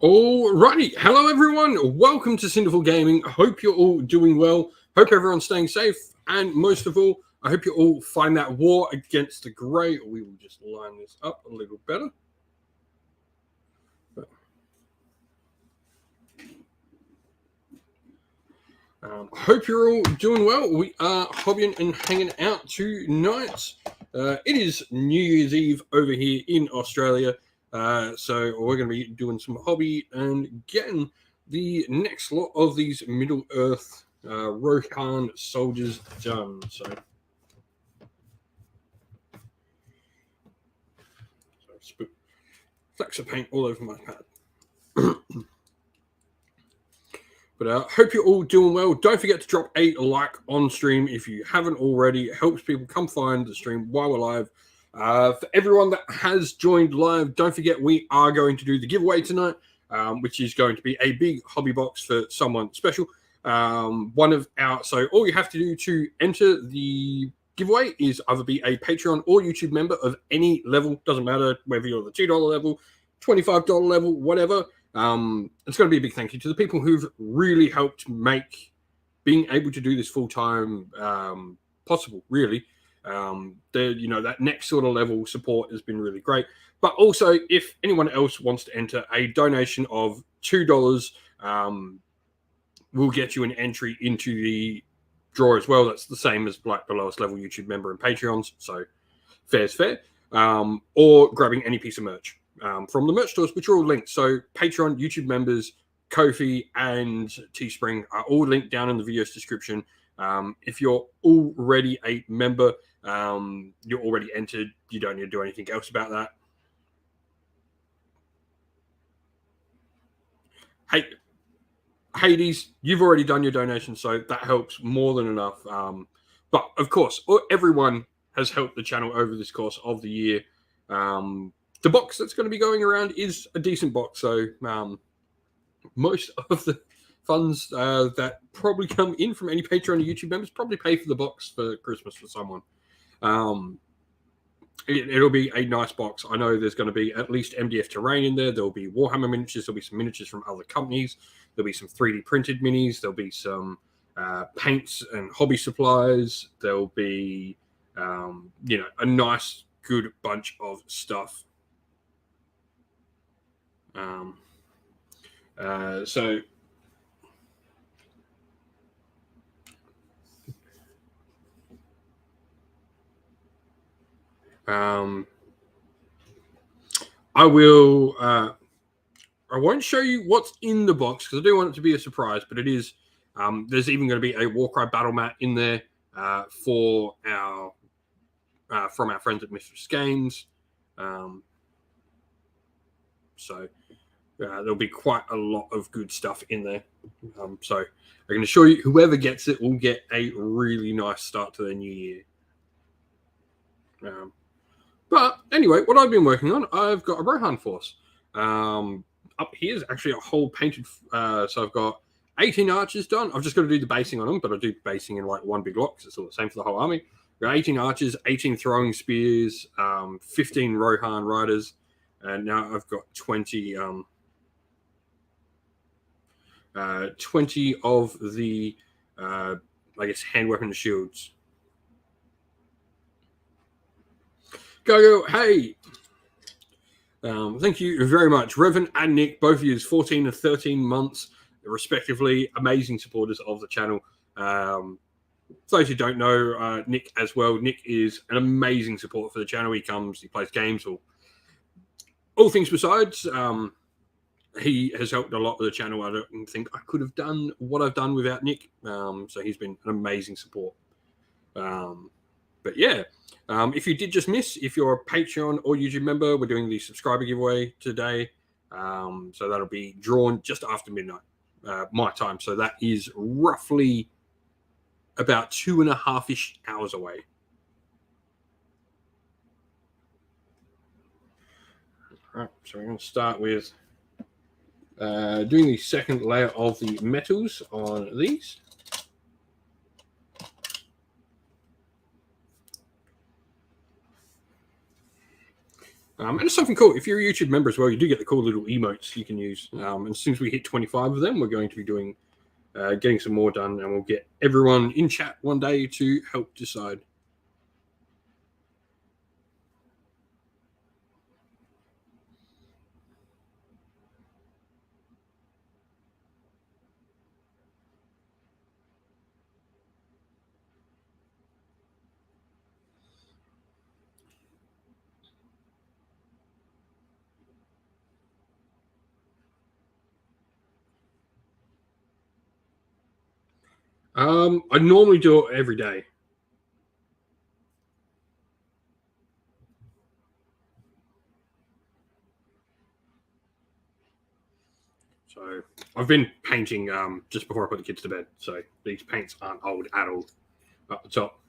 Alrighty, hello everyone. Welcome to Cinderful Gaming. I hope you're all doing well. Hope everyone's staying safe, and most of all, I hope you all find that war against the grey. We will just line this up a little better. Hope you're all doing well. We are hobbying and hanging out tonight. It is New Year's Eve over here in Australia. So we're going to be doing some hobby and getting the next lot of these Middle Earth Rohan soldiers done. So flecks of paint all over my pad. But hope you're all doing well. Don't forget to drop a like on stream if you haven't already. It helps people come find the stream while we're live. For everyone that has joined live, don't forget we are going to do the giveaway tonight, which is going to be a big hobby box for someone special. So all you have to do to enter the giveaway is either be a Patreon or YouTube member of any level. Doesn't matter whether you're the $2 level, $25 level, whatever. It's going to be a big thank you to the people who've really helped make being able to do this full time possible. Really, that next sort of level support has been really great. But also, if anyone else wants to enter, a donation of $2 will get you an entry into the draw as well. That's the same as like the lowest level YouTube member and Patreons. So fair's fair. Or grabbing any piece of merch. From the merch stores, which are all linked. So Patreon, YouTube members, Ko-fi, and Teespring are all linked down in the video's description. If you're already a member, you're already entered. You don't need to do anything else about that. Hey, Hades, you've already done your donation, so that helps more than enough. But of course, everyone has helped the channel over this course of the year. The box that's going to be going around is a decent box, so most of the funds that probably come in from any Patreon or YouTube members probably pay for the box for Christmas for someone. It'll be a nice box. I know there's going to be at least MDF terrain in there. There'll be Warhammer miniatures. There'll be some miniatures from other companies. There'll be some 3D printed minis. There'll be some paints and hobby supplies. There'll be, a nice, good bunch of stuff. I will. I won't show you what's in the box because I do want it to be a surprise. But it is. There's even going to be a Warcry battle mat in there for our from our friends at Mistress Games. So there'll be quite a lot of good stuff in there. So I'm going to show you whoever gets it will get a really nice start to their new year. But anyway, what I've been working on, I've got a Rohan force. Up here is actually a whole painted. So I've got 18 archers done. I've just got to do the basing on them, but I do basing in like one big lot because it's all the same for the whole army. I've got 18 archers, 18 throwing spears, 15 Rohan riders, and now I've got 20 of the, hand weapon shields. Go, hey! Thank you very much. Revan and Nick, both of you, 14 and 13 months, respectively. Amazing supporters of the channel. For those who don't know, Nick as well. Nick is an amazing supporter for the channel. He comes, he plays games, or all things besides. He has helped a lot with the channel. I don't think I could have done what I've done without Nick. So he's been an amazing support. But yeah, if you did just miss, if you're a Patreon or YouTube member, we're doing the subscriber giveaway today. So that'll be drawn just after midnight, my time. So that is roughly about 2.5-ish hours away. All right, so we're going to start with doing the second layer of the metals on these. And it's something cool. If you're a YouTube member as well, you do get the cool little emotes you can use. And as soon as we hit 25 of them, we're going to be doing getting some more done, and we'll get everyone in chat one day to help decide. I normally do it every day. So I've been painting just before I put the kids to bed. So these paints aren't old at all. Up the top.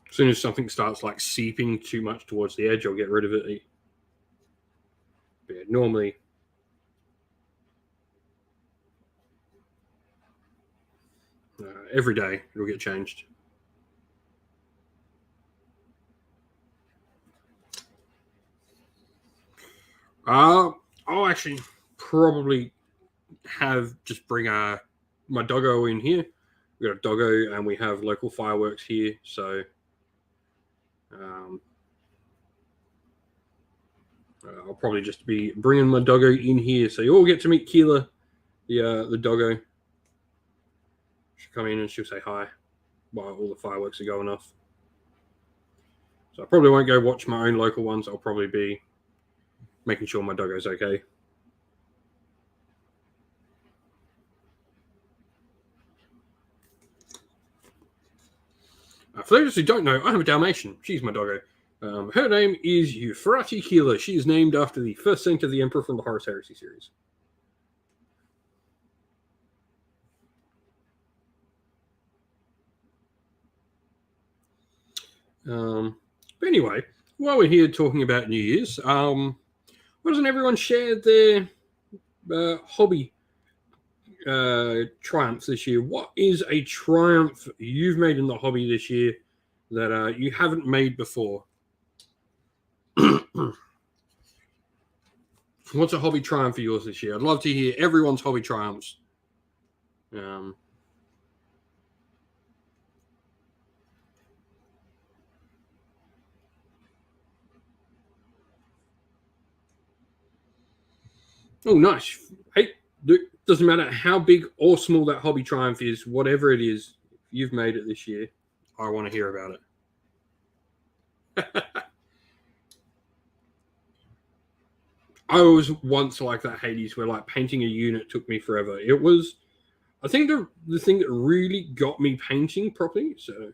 As soon as something starts like seeping too much towards the edge, I'll get rid of it. But yeah, normally, every day it'll get changed. I'll actually probably just bring my doggo in here. We got a doggo, and we have local fireworks here, so I'll probably just be bringing my doggo in here, so you all get to meet Keela, the doggo. She'll come in and she'll say hi while all the fireworks are going off. So I probably won't go watch my own local ones. I'll probably be making sure my doggo's okay. For those who don't know, I have a Dalmatian. She's my doggo. Her name is Euphrates Keela. She is named after the first saint of the Emperor from the Horus Heresy series. But anyway, while we're here talking about New Year's, why doesn't everyone share their hobby triumphs this year? What is a triumph you've made in the hobby this year that you haven't made before? What's a hobby triumph for yours this year? I'd love to hear everyone's hobby triumphs. Oh, nice. Hey, doesn't matter how big or small that hobby triumph is, whatever it is, you've made it this year. I want to hear about it. I was once like that, Hades, where like painting a unit took me forever. It was, I think, the thing that really got me painting properly. So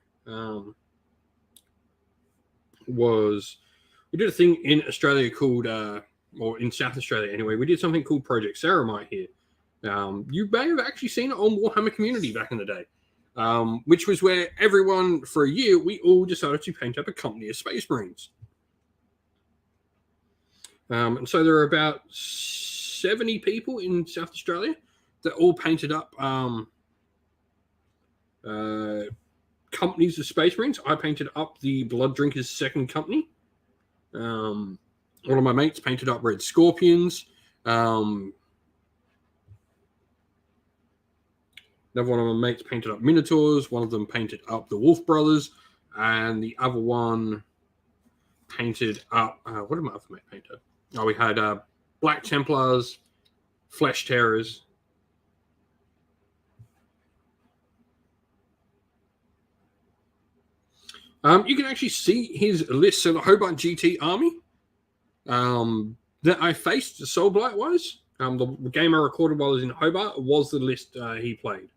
was we did a thing in Australia called, or in South Australia anyway. We did something called Project Saramite here. You may have actually seen it on Warhammer Community back in the day, which was where everyone for a year we all decided to paint up a company of Space Marines. And so there are about 70 people in South Australia that all painted up companies of Space Marines. I painted up the Blood Drinkers' second company. One of my mates painted up Red Scorpions. Another one of my mates painted up Minotaurs. One of them painted up the Wolf Brothers. And the other one painted up... what did my other mate paint up? Oh, we had Black Templars, Flesh Terrors. You can actually see his list. So the Hobart GT army that I faced Soul Blight-wise, the game I recorded while I was in Hobart was the list he played.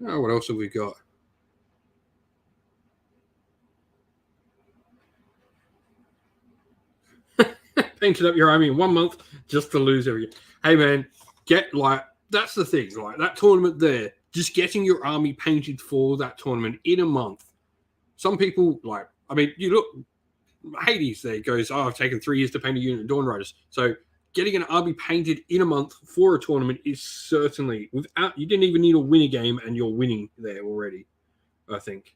What else have we got? Painted up your army in 1 month just to lose every year. Hey man, get like that's the thing, like that tournament there. just getting your army painted for that tournament in a month. Some people, like, I mean, you look, Hades there goes, oh, I've taken 3 years to paint a unit of Dawn Riders. So getting an army painted in a month for a tournament is certainly, without, you didn't even need to win a game and you're winning there already, I think.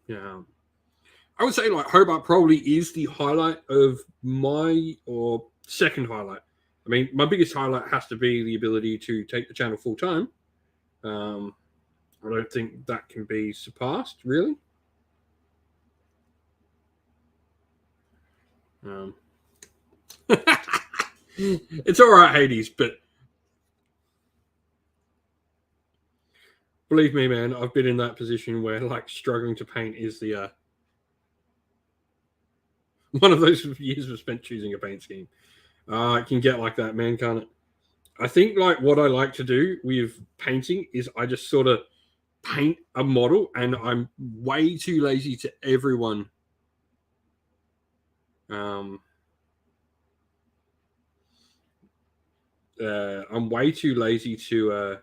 Yeah. I would say, like, Hobart probably is the highlight of my, or second highlight. I mean, my biggest highlight has to be the ability to take the channel full time. I don't think that can be surpassed, really. It's all right, Hades, but believe me, man, I've been in that position where, like, struggling to paint is the one of those years we've spent choosing a paint scheme. It can get like that, man, can't it? I think, like, what I like to do with painting is I just sort of paint a model, and I'm way too lazy to everyone. I'm way too lazy to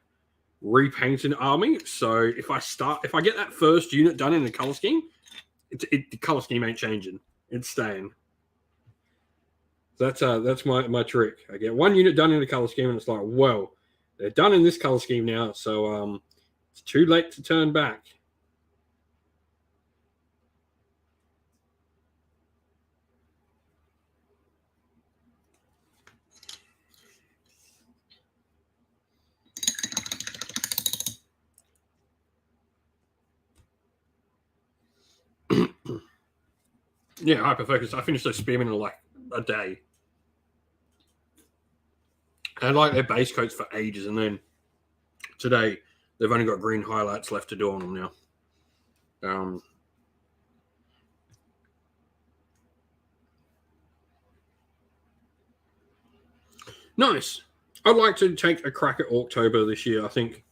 repaint an army. So if I get that first unit done in the color scheme, the color scheme ain't changing. It's staying. That's my trick. I get one unit done in the color scheme, and it's like, well, they're done in this color scheme now, so it's too late to turn back. Yeah, hyperfocus. I finished those spearmen in like a day. I like their base coats for ages, and then today they've only got green highlights left to do on them now. Nice. I'd like to take a crack at October this year, I think.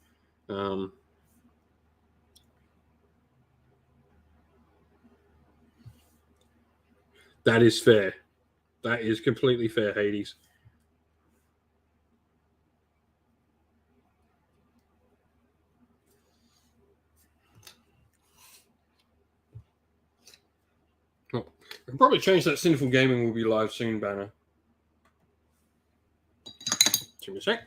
That is fair. That is completely fair, Hades. Oh, I can probably change that Sinful Gaming will be live soon banner. Give me a sec.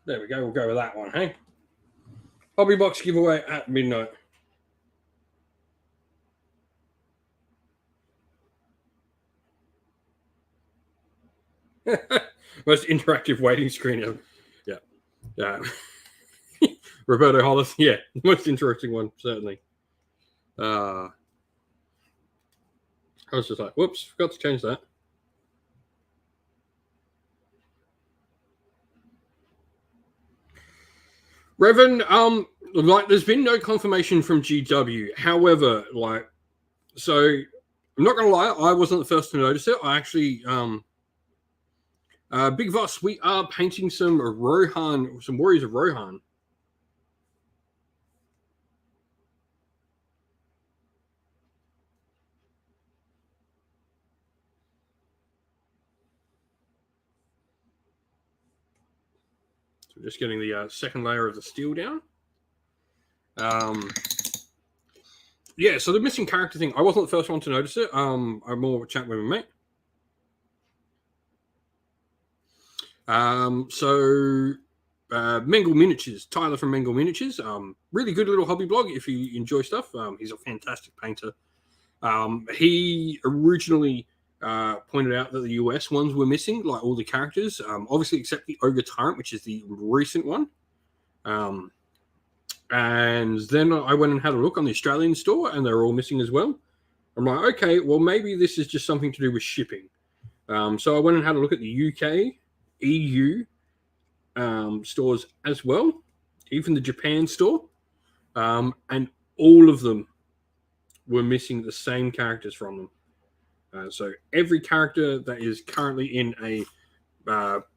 There we go. We'll go with that one, hey? Hobby box giveaway at midnight. Most interactive waiting screen ever. Yeah. Roberto Hollis. Yeah, most interesting one, certainly. I was just like, whoops, forgot to change that. Revan, like, there's been no confirmation from GW. However, like, so I'm not gonna lie, I wasn't the first to notice it. I actually, Big Voss, we are painting some Rohan, some Warriors of Rohan. So just getting the second layer of the steel down. Yeah, so the missing character thing, I wasn't the first one to notice it. I more chat with my mate. Mengle Miniatures, Tyler from Mengle Miniatures, really good little hobby blog if you enjoy stuff. He's a fantastic painter. He originally pointed out that the US ones were missing, like all the characters, obviously except the Ogre Tyrant, which is the recent one. And then I went and had a look on the Australian store, and they're all missing as well. I'm like, okay, well, maybe this is just something to do with shipping. So I went and had a look at the UK, EU stores as well, even the Japan store, and all of them were missing the same characters from them. So every character that is currently in a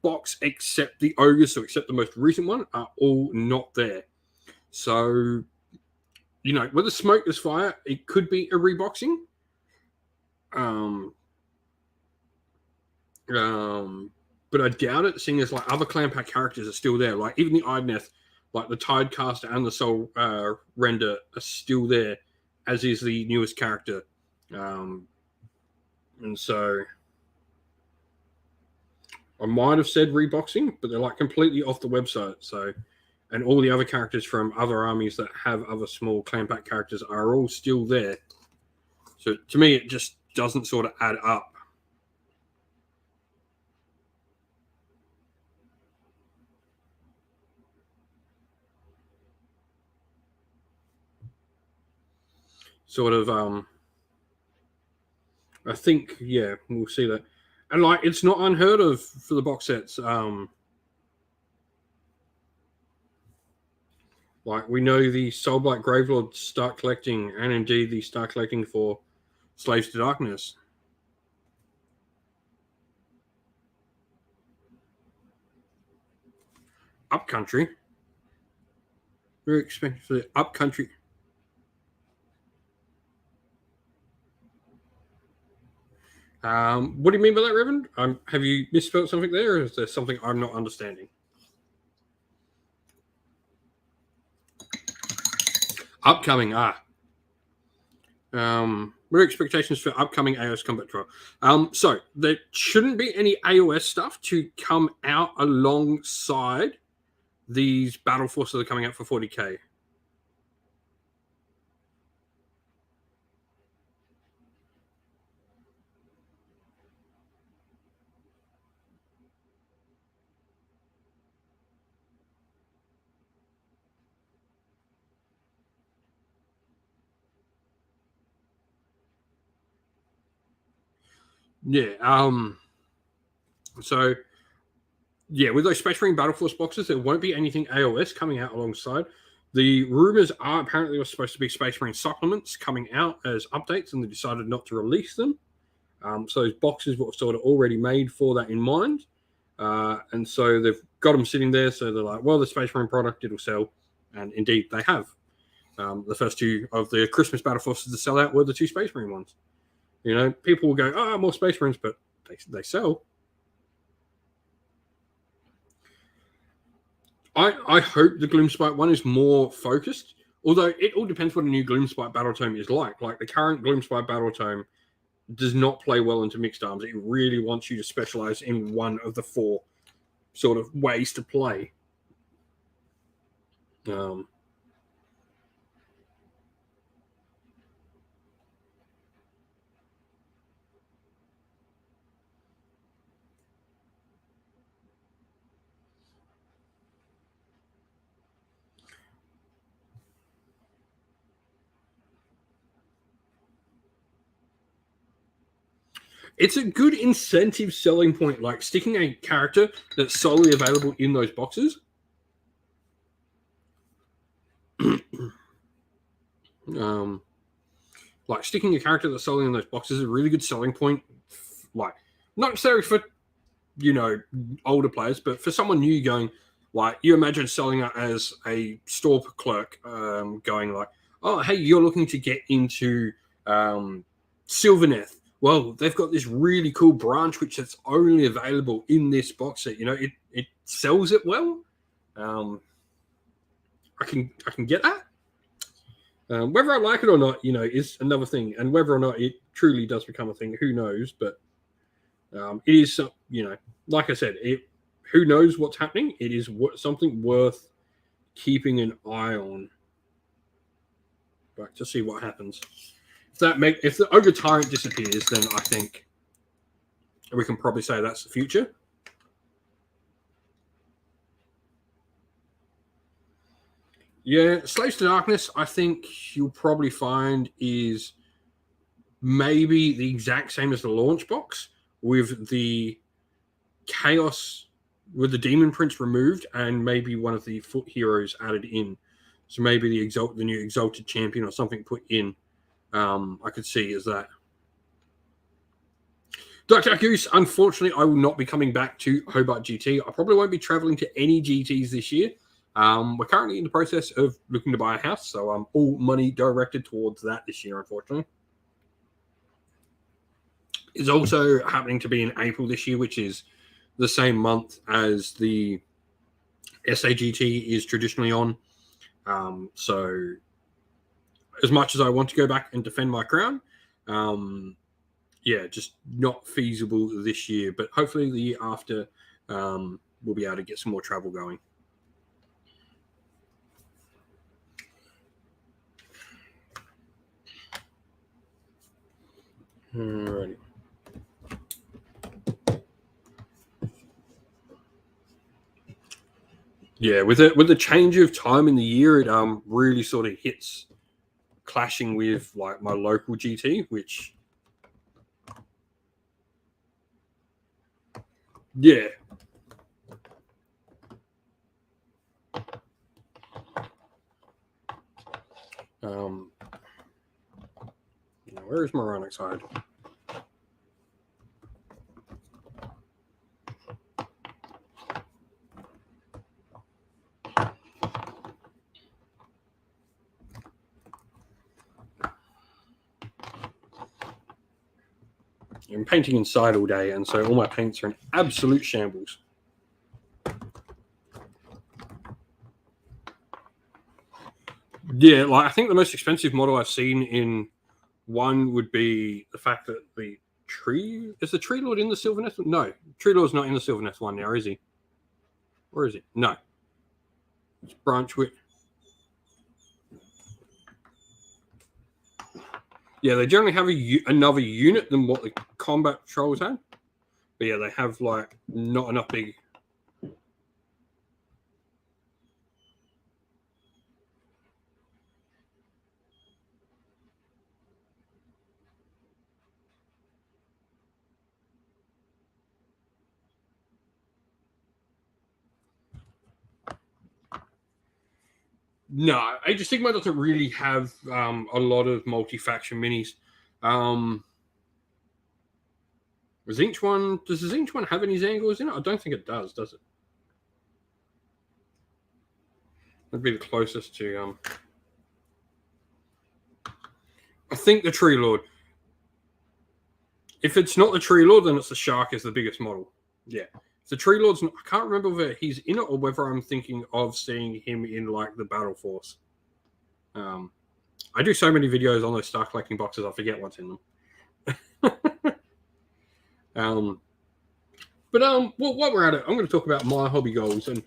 box except the ogres, so except the most recent one, are all not there. So, you know, with the smoke there's fire, it could be a reboxing. But I doubt it, seeing as like other clan pack characters are still there. Like even the Idneth, like the Tidecaster and the Soul Render are still there, as is the newest character. And so I might have said reboxing, but they're like completely off the website. So, and all the other characters from other armies that have other small clan pack characters are all still there. So to me, it just doesn't sort of add up. Sort of, I think, yeah, we'll see that. And like, it's not unheard of for the box sets. Like we know the Soulblight Gravelords start collecting, and indeed they start collecting for Slaves to Darkness. Upcountry. We're expecting for the Upcountry. What do you mean by that, Reverend? Have you misspelled something there, or is there something I'm not understanding? Upcoming, what are expectations for upcoming AOS Combat Trial? So there shouldn't be any AOS stuff to come out alongside these battle forces that are coming out for 40k. Yeah. So, yeah, with those Space Marine Battle Force boxes, there won't be anything AOS coming out alongside. The rumors are apparently was supposed to be Space Marine supplements coming out as updates, and they decided not to release them. So those boxes were sort of already made for that in mind. And so they've got them sitting there. So they're like, well, the Space Marine product, it'll sell. And indeed, they have. The first two of the Christmas Battle Forces to sell out were the two Space Marine ones. You know, people will go, oh, more Space Marines, but they sell. I hope the Gloomspite one is more focused, although it all depends what a new Gloomspite Battle Tome is like. Like the current Gloomspite Battle Tome does not play well into mixed arms. It really wants you to specialize in one of the four sort of ways to play. It's a good incentive selling point, like sticking a character that's solely available in those boxes. Like sticking a character that's solely in those boxes is a really good selling point. Like, not necessarily for, you know, older players, but for someone new going, like, you imagine selling it as a store clerk, going like, oh, hey, you're looking to get into Sylvaneth. Well, they've got this really cool branch which is only available in this box set. You know, it sells it well. I can get that. Whether I like it or not, you know, is another thing, and whether or not it truly does become a thing, who knows? But it is, you know, like I said, who knows what's happening? It is something worth keeping an eye on, right, to see what happens. If the Ogre Tyrant disappears, then I think we can probably say that's the future. Yeah, Slaves to Darkness, I think you'll probably find is maybe the exact same as the launch box, with the Chaos, with the Demon Prince removed, and maybe one of the foot heroes added in. So maybe the new Exalted Champion or something put in. I could see as that. Dr. Goose, unfortunately, I will not be coming back to Hobart GT. I probably won't be traveling to any GTs this year. We're currently in the process of looking to buy a house, so all money directed towards that this year, unfortunately. It's also happening to be in April this year, which is the same month as the SAGT is traditionally on. So as much as I want to go back and defend my crown, yeah, just not feasible this year. But hopefully the year after, we'll be able to get some more travel going. Alrighty. Yeah, with the change of time in the year, it really sort of hits clashing with like my local GT, which yeah. Where is Moronic hide? I'm painting inside all day, and so all my paints are in absolute shambles. Yeah, like I think the most expensive model I've seen in one would be the fact that the tree is the Tree Lord in the Sylvaneth. No, Tree Lord's not in the Sylvaneth one now, is he? Or is he? No, it's Branchwit. Yeah, they generally have another unit than what the combat patrols had. But yeah, they have like not enough big. No, Age of Sigmar doesn't really have a lot of multi-faction minis. Does the Zinch one have any Zangors in it? I don't think it does it? That'd be the closest to I think the Tree Lord. If it's not the Tree Lord, then it's the Shark is the biggest model. Yeah. If the Tree Lord's not, I can't remember whether he's in it or whether I'm thinking of seeing him in like the Battle Force. I do so many videos on those Star collecting boxes, I forget what's in them. While we're at it, I'm going to talk about my hobby goals, and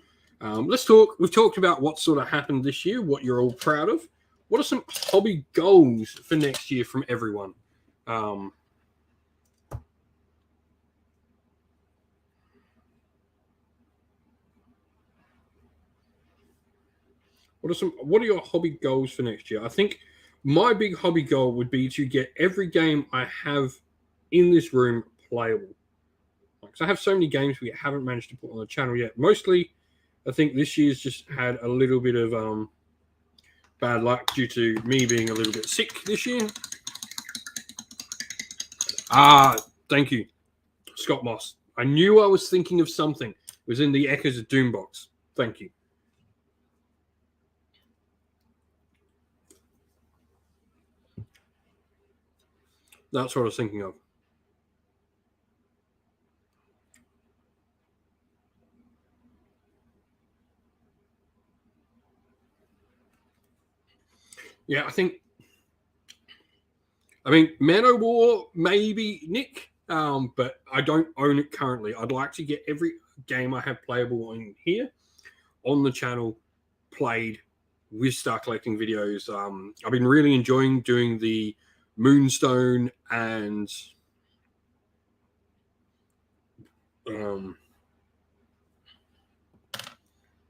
let's talk. We've talked about what sort of happened this year, what you're all proud of. What are some hobby goals for next year from everyone? What are your hobby goals for next year? I think my big hobby goal would be to get every game I have in this room playable. Because I have so many games we haven't managed to put on the channel yet. Mostly, I think this year's just had a little bit of bad luck due to me being a little bit sick this year. Thank you, Scott Moss. I knew I was thinking of something. It was in the Echoes of Doom box. Thank you. That's what I was thinking of. Yeah, I mean, Manowar, maybe, Nick, but I don't own it currently. I'd like to get every game I have playable in here on the channel played with Star Collecting videos. I've been really enjoying doing the Moonstone and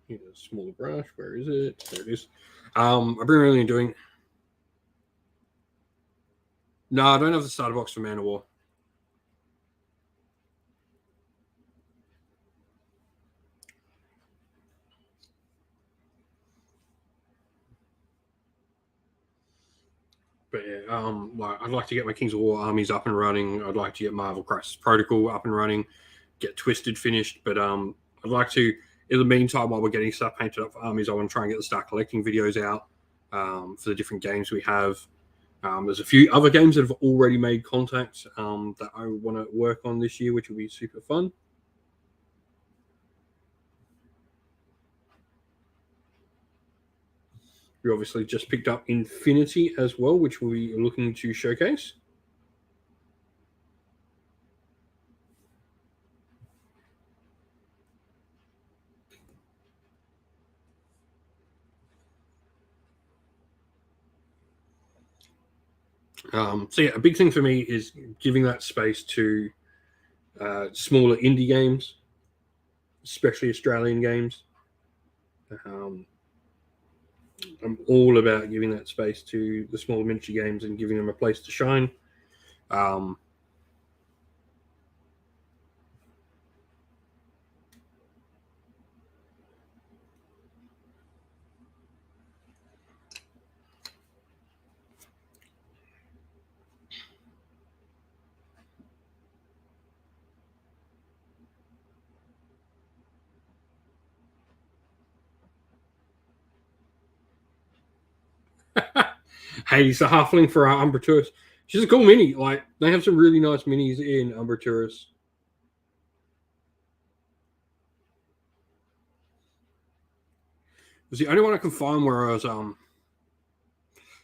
Here's a smaller brush. Where is it? There it is. I've been really enjoying. No, I don't have the starter box for Man of War. But yeah, I'd like to get my Kings of War armies up and running. I'd like to get Marvel Crisis Protocol up and running, get Twisted finished. But I'd like to, in the meantime, while we're getting stuff painted up for armies, I want to try and get the Start Collecting videos out for the different games we have. There's a few other games that have already made contact that I want to work on this year, which will be super fun. We obviously just picked up Infinity as well, which we'll be looking to showcase. So yeah, a big thing for me is giving that space to smaller indie games, especially Australian games. I'm all about giving that space to the smaller miniature games and giving them a place to shine. Hades the Halfling for our Umbra Tourist. She's a cool mini. Like, they have some really nice minis in Umbra Tourist. It was the only one I could find where I was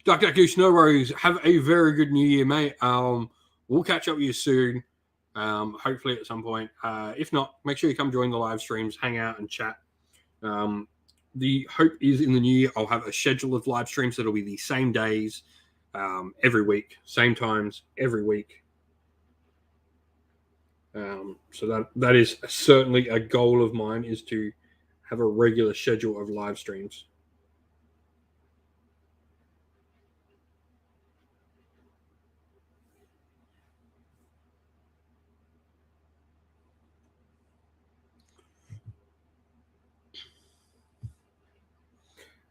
Duck Goose, no worries. Have a very good New Year, mate. We'll catch up with you soon. Hopefully at some point. If not, make sure you come join the live streams, hang out and chat. The hope is in the new year I'll have a schedule of live streams that'll be the same days every week, same times every week. So that is certainly a goal of mine, is to have a regular schedule of live streams.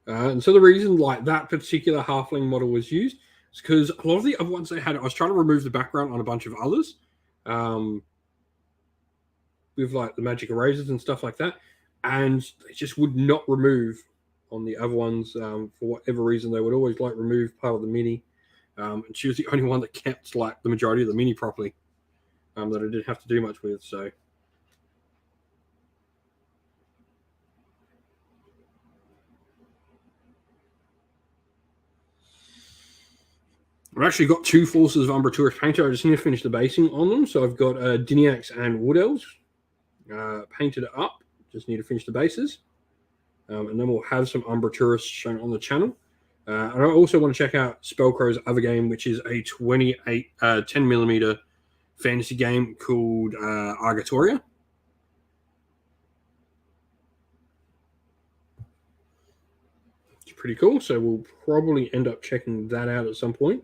And so the reason like that particular halfling model was used is because a lot of the other ones they had, I was trying to remove the background on a bunch of others, with like the magic erasers and stuff like that, and they just would not remove on the other ones for whatever reason. They would always like remove part of the mini, and she was the only one that kept like the majority of the mini properly, that I didn't have to do much with. So. I've actually got two forces of Umbra Tourist painted. I just need to finish the basing on them. So I've got Diniacs and Wood Elves painted up. Just need to finish the bases. And then we'll have some Umbra Tourists shown on the channel. And I also want to check out Spellcrow's other game, which is a 10mm fantasy game called Argatoria. It's pretty cool. So we'll probably end up checking that out at some point.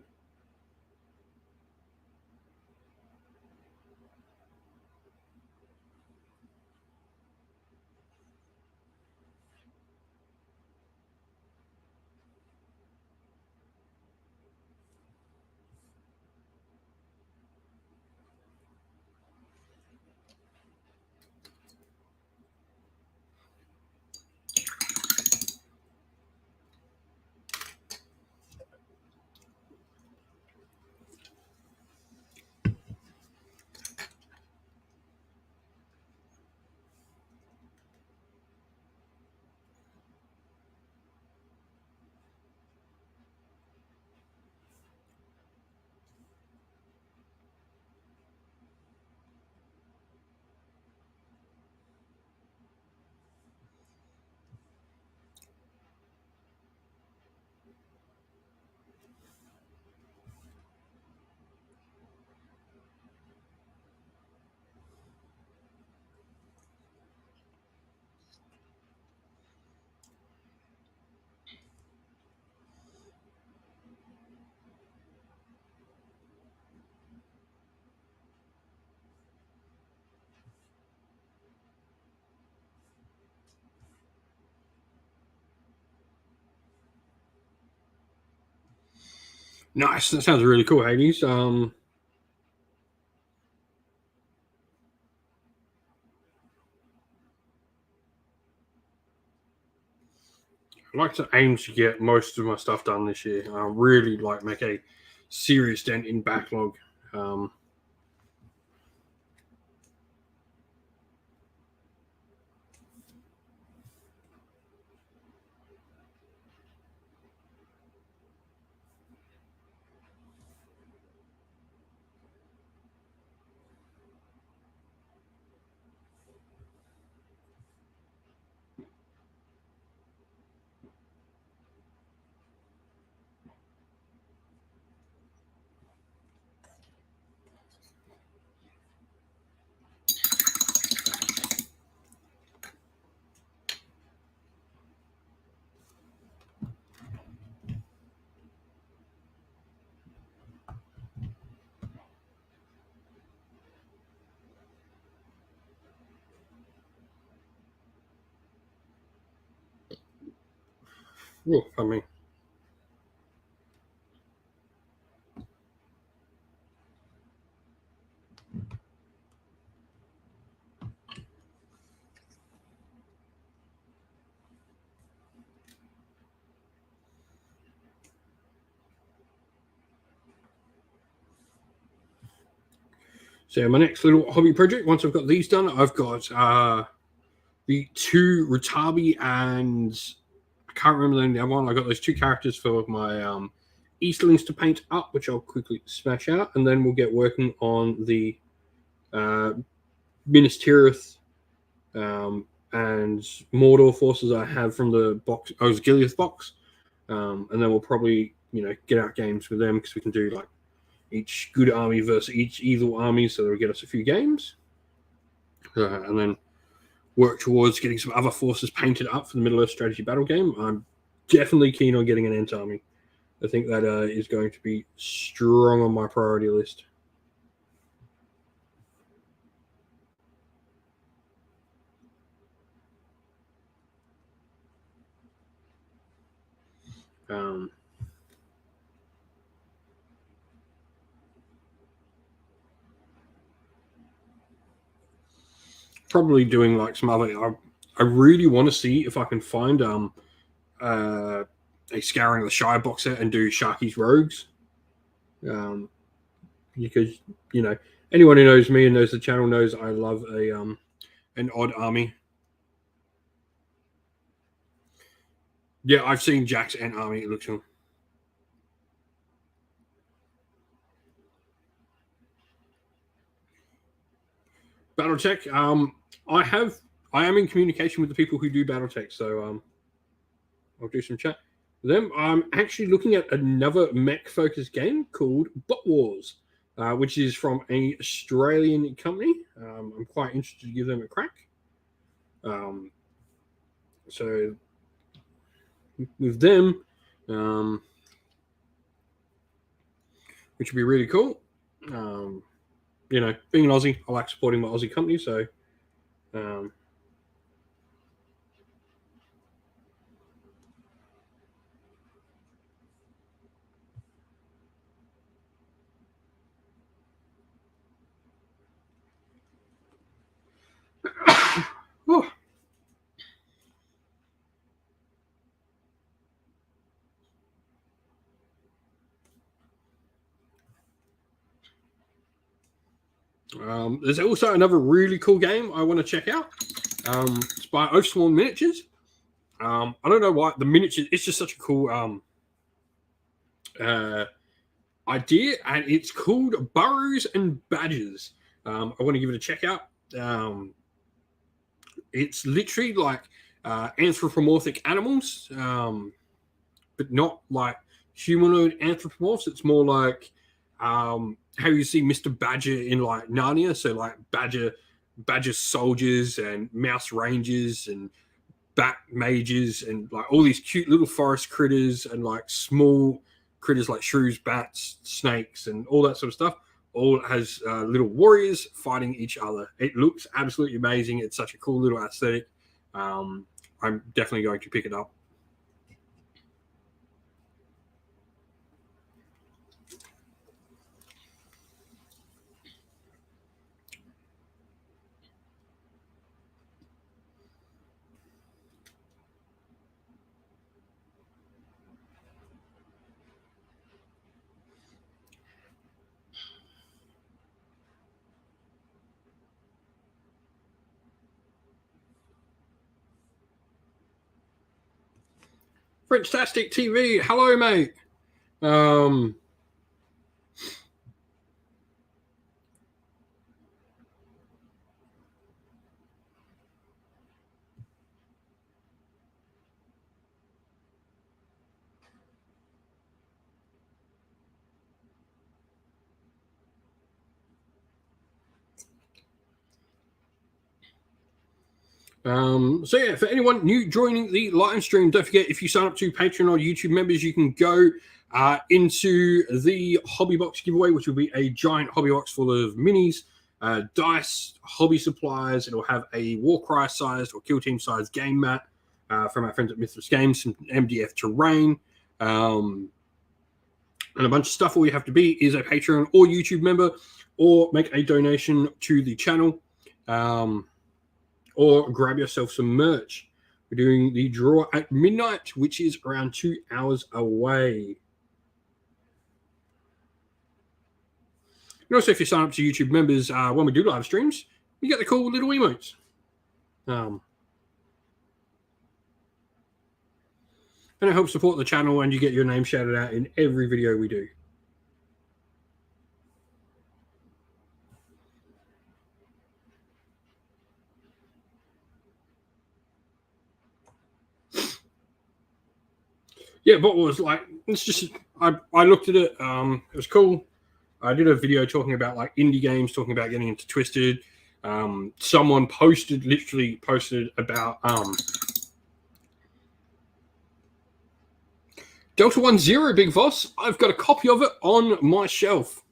Nice. That sounds really cool, Hades. I like to aim to get most of my stuff done this year. I really like make a serious dent in backlog. Um, I mean, so my next little hobby project. Once I've got these done, I've got the two Rutabi and I can't remember the name of the other one. I got those two characters for my Easterlings to paint up, which I'll quickly smash out, and then we'll get working on the Minas Tirith and Mordor forces I have from the box, Osgiliath box, and then we'll probably get out games with them because we can do like each good army versus each evil army, so that'll get us a few games, and then work towards getting some other forces painted up for the Middle Earth strategy battle game. I'm definitely keen on getting an Ent army. I think that is going to be strong on my priority list. Um, probably doing like some other. I really want to see if I can find a Scouring of the Shire box set and do Sharky's Rogues. Because anyone who knows me and knows the channel knows I love an odd army. Yeah, I've seen Jack's Ent army. It looks cool. BattleTech. I am in communication with the people who do BattleTech, so I'll do some chat with them. I'm actually looking at another mech focused game called Bot Wars, which is from an Australian company. I'm quite interested to give them a crack. So with them, which would be really cool. Being an Aussie, I like supporting my Aussie company, so oh. There's also another really cool game I want to check out. It's by Oathsworn Miniatures. I don't know why the miniatures. It's just such a cool idea, and it's called Burrows and Badgers. I want to give it a check out. It's literally like anthropomorphic animals, but not like humanoid anthropomorphs. It's more like how you see Mr. Badger in like Narnia. So like badger soldiers and mouse rangers and bat mages and like all these cute little forest critters and like small critters like shrews, bats, snakes, and all that sort of stuff. All has little warriors fighting each other. It looks absolutely amazing. It's such a cool little aesthetic. I'm definitely going to pick it up. Fantastic TV. Hello, mate. So yeah, for anyone new joining the live stream, don't forget, if you sign up to Patreon or YouTube members, you can go into the hobby box giveaway, which will be a giant hobby box full of minis, dice, hobby supplies. It'll have a Warcry sized or Kill Team sized game mat from our friends at Mythos Games, some MDF terrain, and a bunch of stuff. All you have to be is a Patreon or YouTube member, or make a donation to the channel. Or grab yourself some merch. We're doing the draw at midnight, which is around 2 hours away. And also, if you sign up to YouTube members, when we do live streams, you get the cool little emotes. And it helps support the channel, and you get your name shouted out in every video we do. Yeah, but it was like, it's just, I looked at it. It was cool. I did a video talking about like indie games, talking about getting into Twisted. Someone literally posted about Delta 10, Big Voss. I've got a copy of it on my shelf.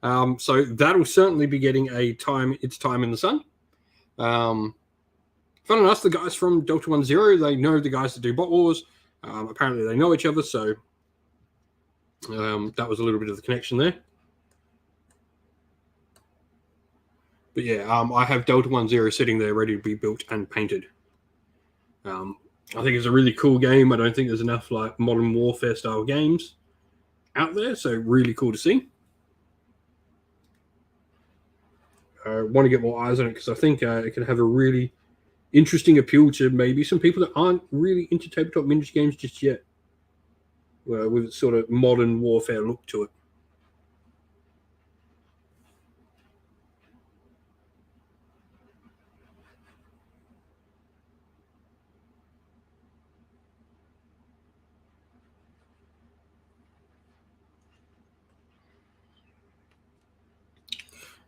So that'll certainly be getting its time in the sun. Fun enough, the guys from Delta 10, they know the guys that do Bot Wars. Apparently they know each other, so that was a little bit of the connection there. But yeah, I have Delta 10 sitting there ready to be built and painted. I think it's a really cool game. I don't think there's enough like Modern Warfare style games out there, so really cool to see. I want to get more eyes on it because I think it can have a really interesting appeal to maybe some people that aren't really into tabletop miniature games just yet, with its sort of Modern Warfare look to it.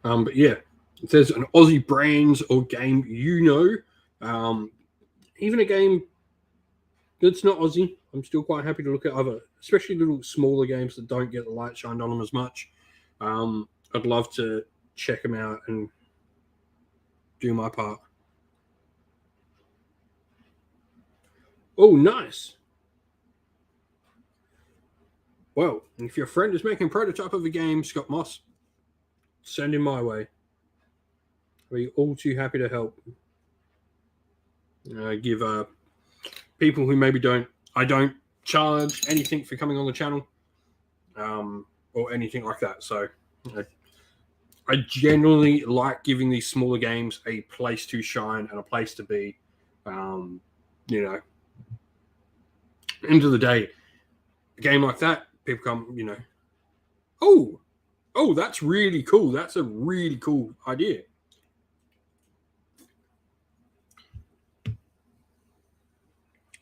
But yeah, if there's an Aussie brains or game even a game that's not Aussie, I'm still quite happy to look at other, especially little smaller games that don't get the light shined on them as much. I'd love to check them out and do my part. Oh, nice. Well, if your friend is making a prototype of a game, Scott Moss, send him my way. I'll be all too happy to help. Give people who maybe I don't charge anything for coming on the channel, or anything like that. So I generally like giving these smaller games a place to shine and a place to be. End of the day, a game like that, people come, oh, that's really cool. That's a really cool idea.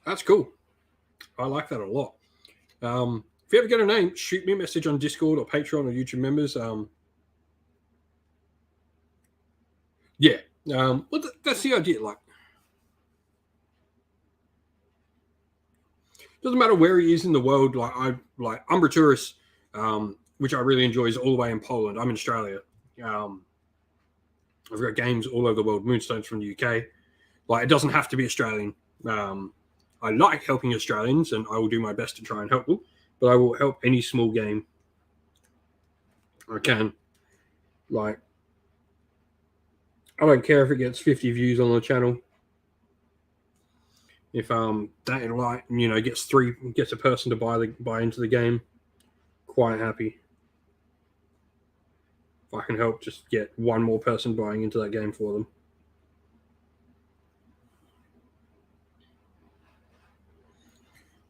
That's cool. I like that a lot. If you ever get a name, shoot me a message on Discord or Patreon or YouTube members. Yeah. That's the idea. Like, doesn't matter where he is in the world. Like Umbra Tourist, which I really enjoy, is all the way in Poland. I'm in Australia. I've got games all over the world. Moonstone's from the UK. Like, it doesn't have to be Australian. I like helping Australians, and I will do my best to try and help them. But I will help any small game I can. Like, I don't care if it gets 50 views on the channel. If that gets a person to buy into the game, quite happy. If I can help just get one more person buying into that game for them.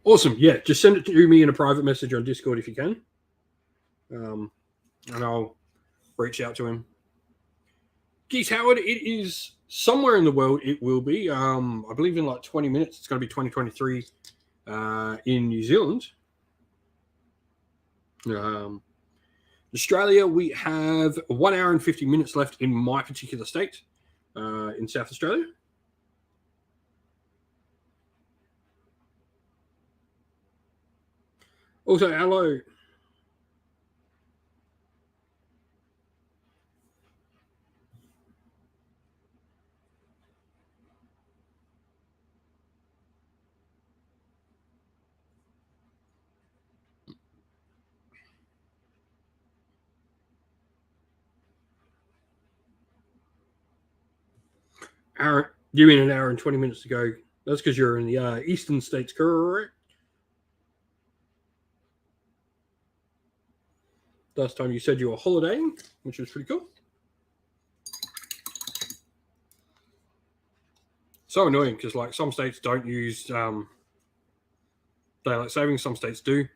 Awesome. Yeah, just send it to me in a private message on Discord if you can. And I'll reach out to him. Geese Howard, it is somewhere in the world. It will be. I believe in like 20 minutes. It's going to be 2023 in New Zealand. Australia, we have 1 hour and 50 minutes left in my particular state in South Australia. Also, hello. You mean an hour and 20 minutes to go? That's because you're in the eastern states, correct? Last time you said you were holidaying, which was pretty cool. So annoying because like some states don't use daylight savings, some states do.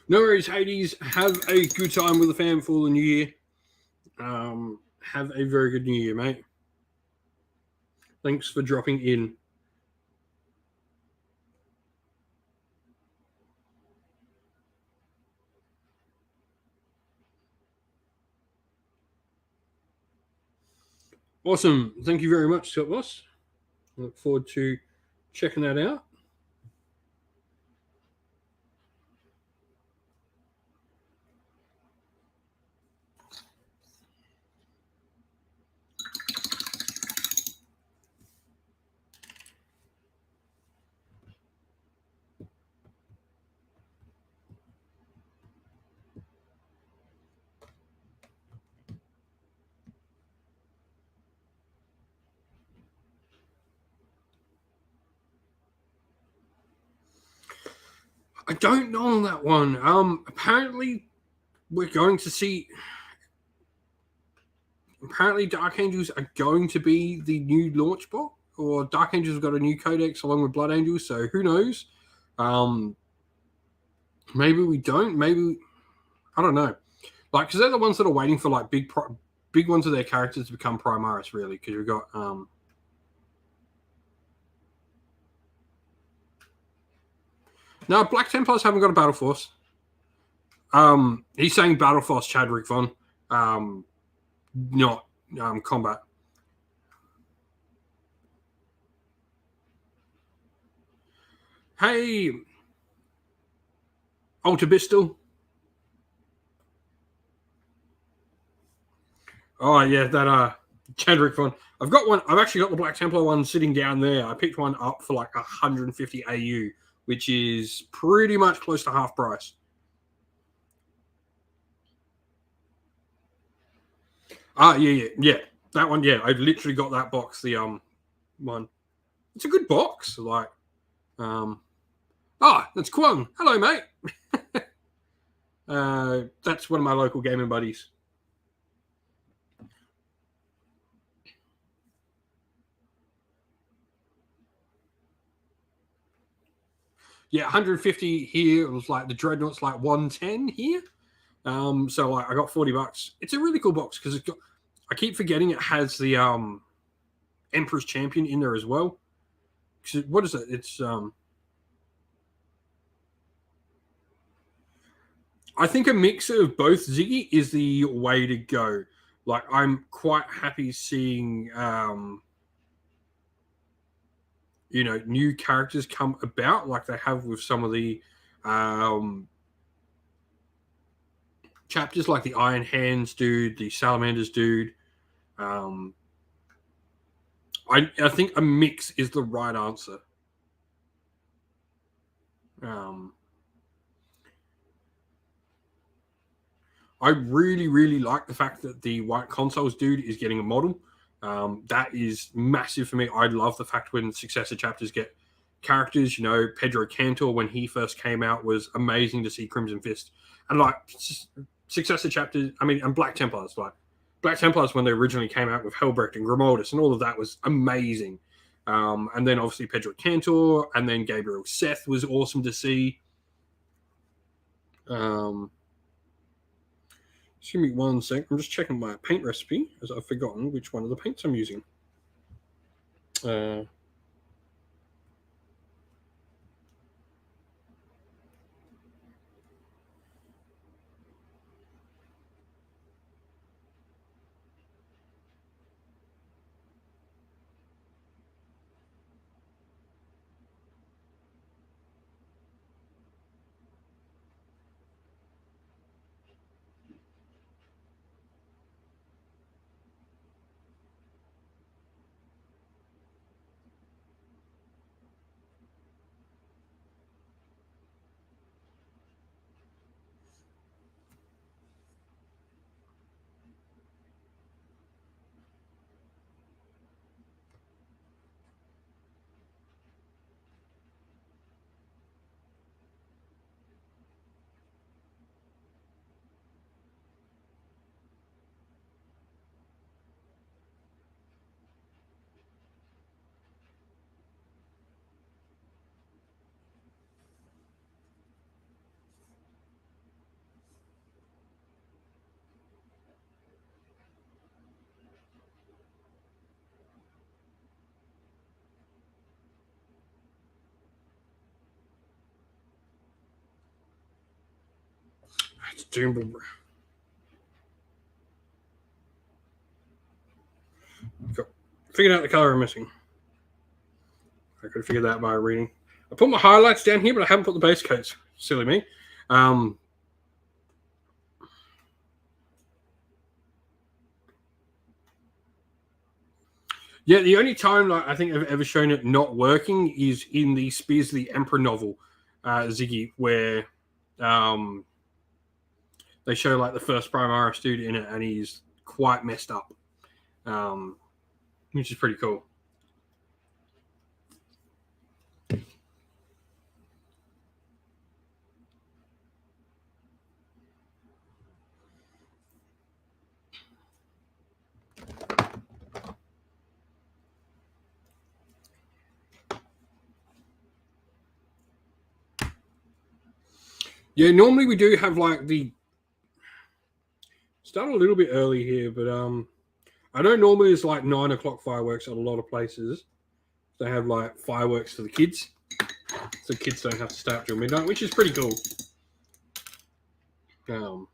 No worries, Hades. Have a good time with the fam for the new year. Have a very good new year, mate. Thanks for dropping in. Awesome. Thank you very much, Scott Boss. I look forward to checking that out. I don't know on that one. Apparently we're going to see. Apparently, Dark Angels are going to be the new launch bot, or Dark Angels have got a new codex along with Blood Angels. So who knows? Maybe we don't. Maybe I don't know. Like, because they're the ones that are waiting for like big ones of their characters to become Primaris, really. Because we've got no, Black Templars haven't got a battle force. He's saying battle force Chadwick Von, not combat. Hey, Alta Bistal. Oh yeah, that Chadwick Von. I've got one. I've actually got the Black Templar one sitting down there. I picked one up for like 150 AU, which is pretty much close to half price. Yeah. That one, yeah. I literally got that box. The one. It's a good box. Like, that's Kwon. Hello, mate. That's one of my local gaming buddies. Yeah, 150 here. It was like the Dreadnought's like 110 here. So like I got $40. It's a really cool box because I keep forgetting it has the Emperor's Champion in there as well. What is it? It's I think a mix of both Ziggy is the way to go. Like I'm quite happy seeing new characters come about like they have with some of the um chapters like the Iron Hands dude, the Salamanders dude. Um I think a mix is the right answer. Um I really, really like the fact that the White Consoles dude is getting a model. That is massive for me. I love the fact when successor chapters get characters. Pedro Cantor, when he first came out, was amazing to see Crimson Fist. And like successor chapters, I mean, and Black Templars, like Black Templars when they originally came out with Helbrecht and Grimaldus and all of that was amazing. And then obviously Pedro Cantor, and then Gabriel Seth was awesome to see. Um, Just give me 1 sec. I'm just checking my paint recipe as I've forgotten which one of the paints I'm using. Uh, it's Doom. Figured out the color I'm missing. I could have figured that by reading. I put my highlights down here, but I haven't put the base coats. Silly me. Yeah, the only time like I think I've ever shown it not working is in the Spears of the Emperor novel, Ziggy, where um, they show like the first Primaris dude in it, and he's quite messed up, um, which is pretty cool. Yeah, normally we do have like the start a little bit early here, but I know normally it's like 9 o'clock fireworks at a lot of places. They have like fireworks for the kids, so kids don't have to stay up till midnight, which is pretty cool. Um,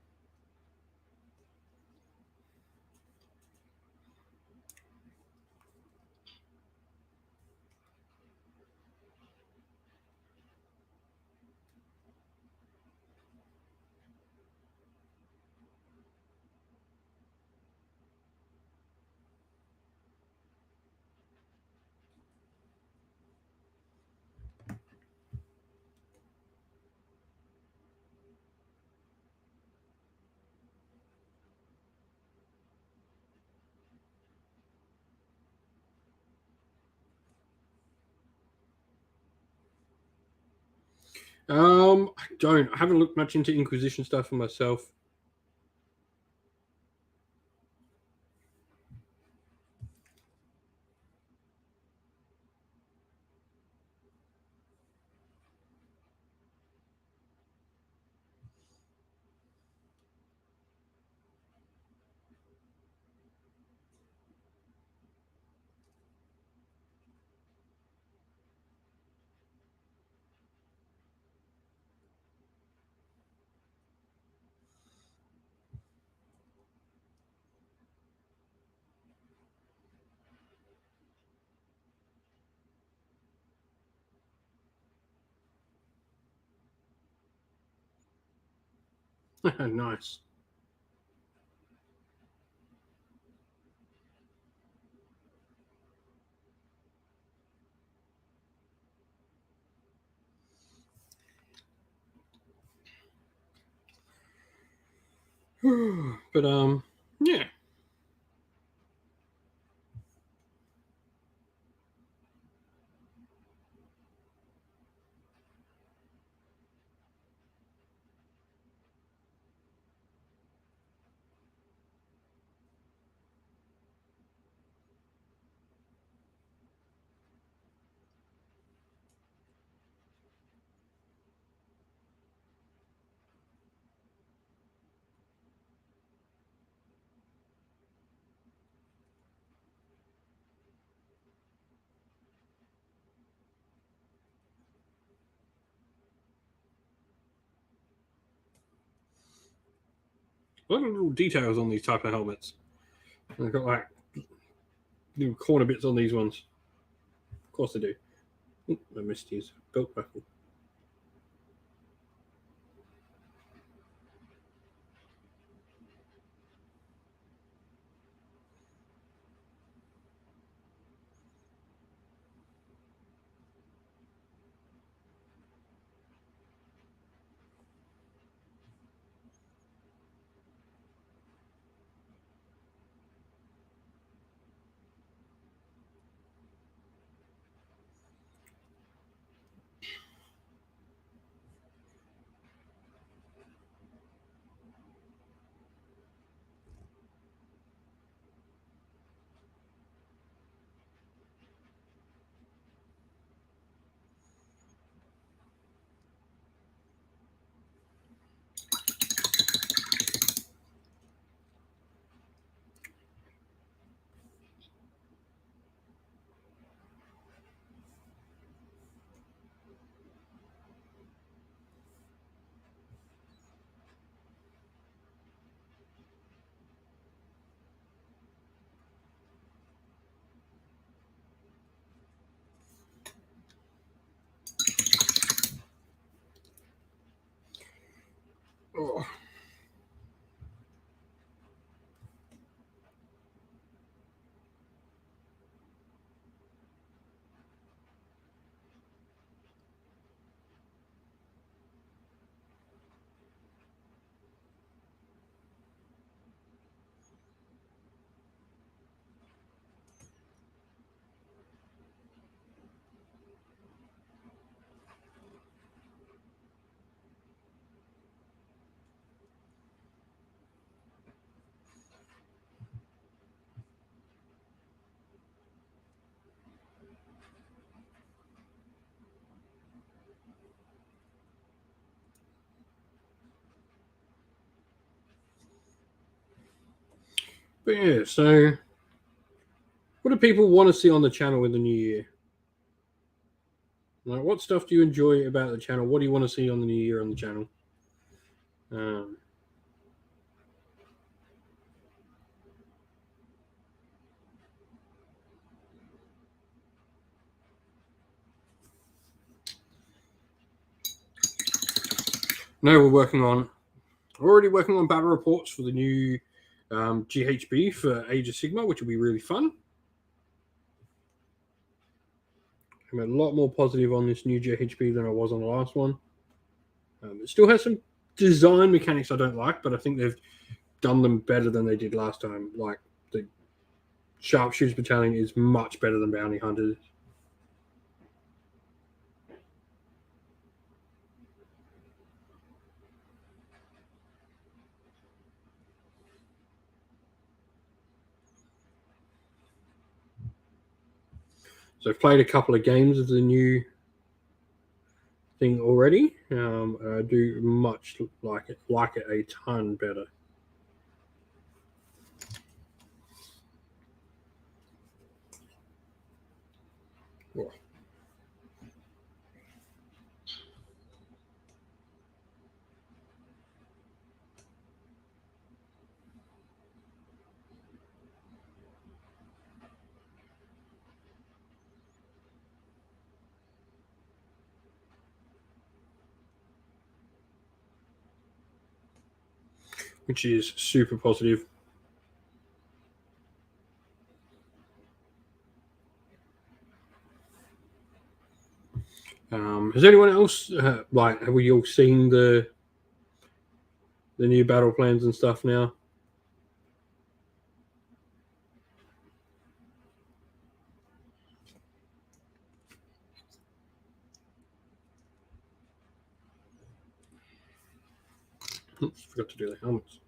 I don't. I haven't looked much into Inquisition stuff for myself. Nice. But yeah. A lot of little details on these type of helmets. They've got like little corner bits on these ones. Of course they do. Ooh, I missed his belt buckle. Oh. But yeah, so what do people want to see on the channel in the new year? Like, what stuff do you enjoy about the channel? What do you want to see on the new year on the channel? Um, no, we're already working on battle reports for the new GHB for Age of Sigma, which will be really fun. I'm a lot more positive on this new GHB than I was on the last one. It still has some design mechanics I don't like, but I think they've done them better than they did last time. Like the Sharpshooters Battalion is much better than Bounty Hunters. So I've played a couple of games of the new thing already. I do much like it a ton better. Oh. Which is super positive. Has anyone else have we all seen the new battle plans and stuff now? Oops, forgot to do the helmets.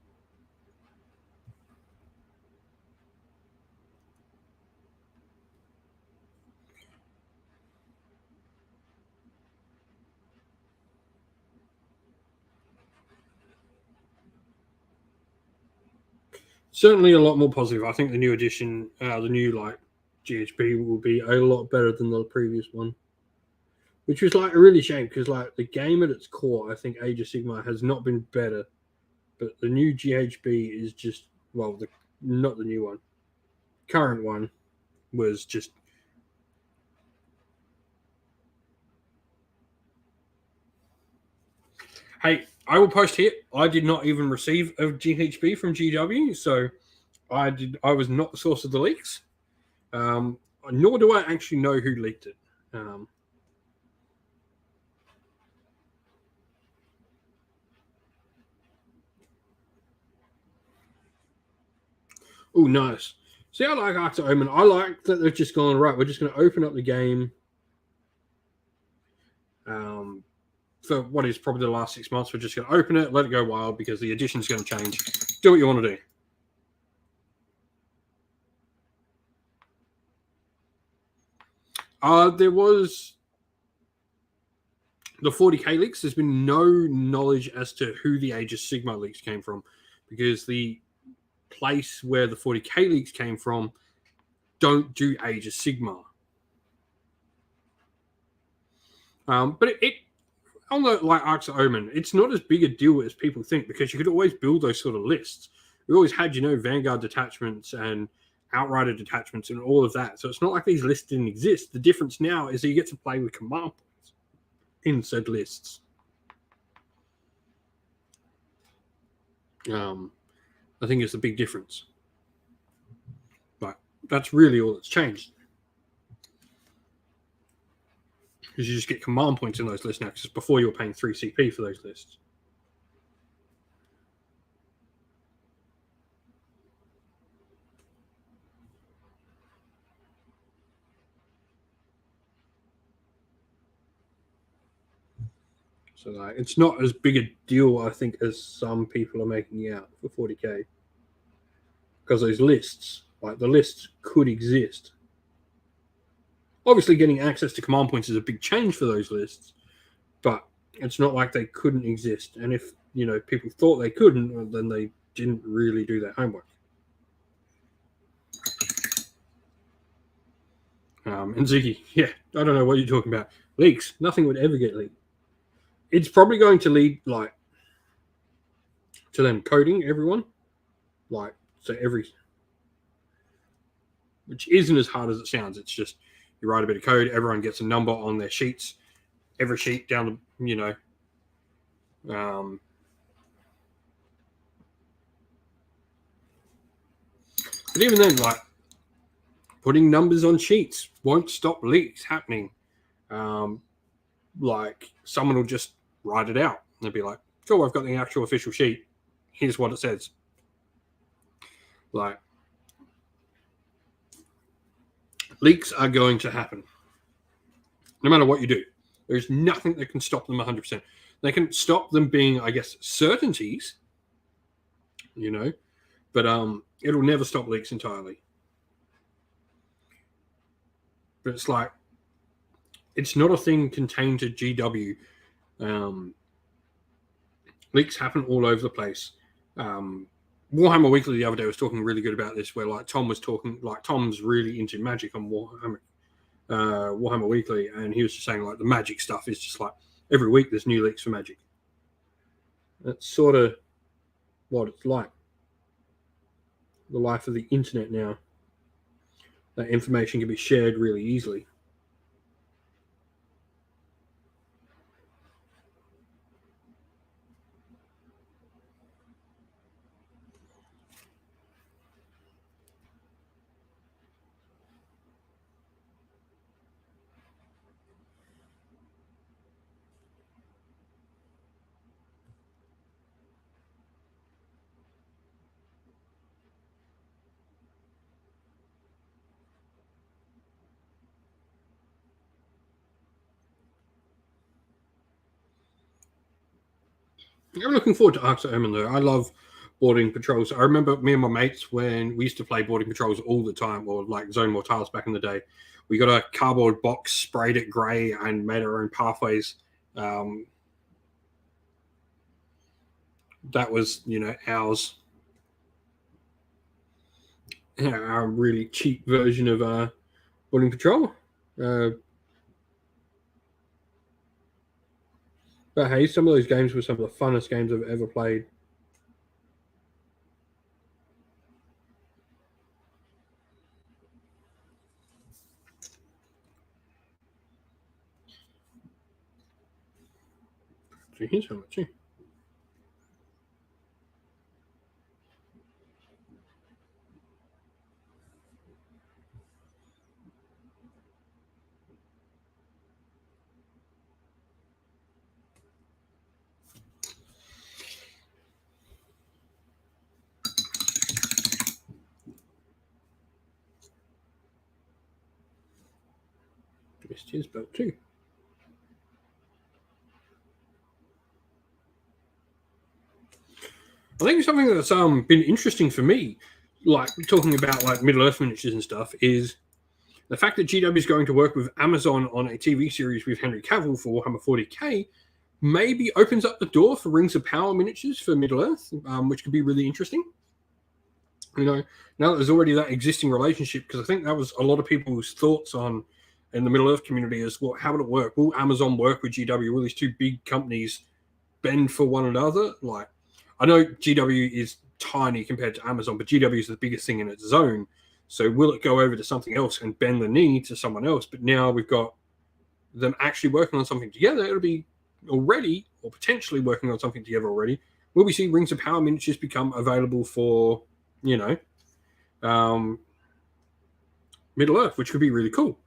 Certainly a lot more positive. I think the new edition, the new GHB will be a lot better than the previous one. Which was a really shame because the game at its core, I think Age of Sigmar has not been better. But the new GHB is just not the new one. Current one was just. Hey, I will post here. I did not even receive a GHB from GW, so I was not the source of the leaks. Nor do I actually know who leaked it. Oh, nice. See, I like Arc to Omen. I like that they've just gone, right, we're just going to open up the game for what is probably the last 6 months. We're just going to open it, let it go wild because the edition's going to change. Do what you want to do. There was the 40k leaks. There's been no knowledge as to who the Age of Sigmar leaks came from because the place where the 40k leaks came from don't do Age of Sigmar. But it on the Arcs of Omen, it's not as big a deal as people think because you could always build those sort of lists. We always had, Vanguard detachments and Outrider detachments and all of that. So it's not like these lists didn't exist. The difference now is that you get to play with command points in said lists. I think it's a big difference. But that's really all that's changed. Because you just get command points in those lists now, because before you were paying 3 CP for those lists. So it's not as big a deal, I think, as some people are making out for 40k. Because those lists, the lists could exist. Obviously, getting access to command points is a big change for those lists, but it's not like they couldn't exist. And if people thought they couldn't, well, then they didn't really do their homework. And Ziggy, yeah, I don't know what you're talking about. Leaks, nothing would ever get leaked. It's probably going to lead to them coding everyone, which isn't as hard as it sounds. It's just you write a bit of code, everyone gets a number on their sheets, every sheet down the but even then, putting numbers on sheets won't stop leaks happening. Someone will just write it out. They'll be like, "Cool, I've got the actual official sheet. Here's what it says." Leaks are going to happen, no matter what you do. There's nothing that can stop them 100%. They can stop them being, I guess, certainties, but it'll never stop leaks entirely. but it's like it's not a thing contained to GW. Leaks happen all over the place. Warhammer Weekly the other day was talking really good about this, where like Tom was talking, like Tom's really into magic on Warhammer Weekly, and he was just saying like the magic stuff is just like every week there's new leaks for magic. That's sort of what it's like. The life of the internet now. That information can be shared really easily. I'm looking forward to Arcs of Omen though. I love boarding patrols. I remember me and my mates when we used to play boarding patrols all the time, or like Zone Mortales back in the day. We got a cardboard box, sprayed it grey, and made our own pathways. That was, ours. Our really cheap version of boarding patrol. But hey, some of those games were some of the funnest games I've ever played. So here's how much. Missed his belt too. I think something that's been interesting for me, like talking about like Middle Earth miniatures and stuff, is the fact that GW is going to work with Amazon on a TV series with Henry Cavill for Warhammer 40k maybe opens up the door for Rings of Power miniatures for Middle Earth, which could be really interesting. Now that there's already that existing relationship, because I think that was a lot of people's thoughts on in the Middle Earth community is, well, how would it work? Will Amazon work with GW? Will these two big companies bend for one another? Like, I know GW is tiny compared to Amazon, but GW is the biggest thing in its zone. So will it go over to something else and bend the knee to someone else? But now we've got them actually working on something together. It'll be already, or potentially working on something together already. Will we see Rings of Power miniatures become available for, Middle Earth, which could be really cool.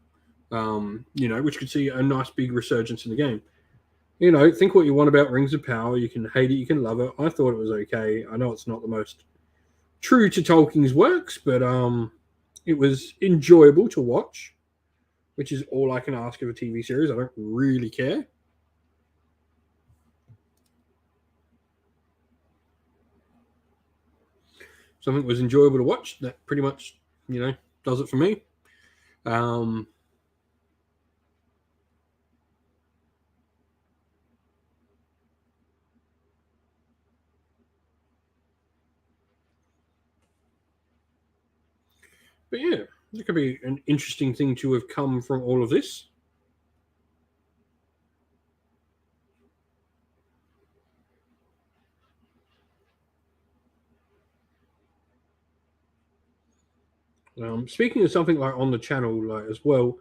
Which could see a nice big resurgence in the game. Think what you want about Rings of Power. You can hate it, you can love it. I thought it was okay. I know it's not the most true to Tolkien's works, but it was enjoyable to watch, which is all I can ask of a TV series. I don't really care. Something was enjoyable to watch. That pretty much, does it for me. But yeah, it could be an interesting thing to have come from all of this. Speaking of something like on the channel, like as well,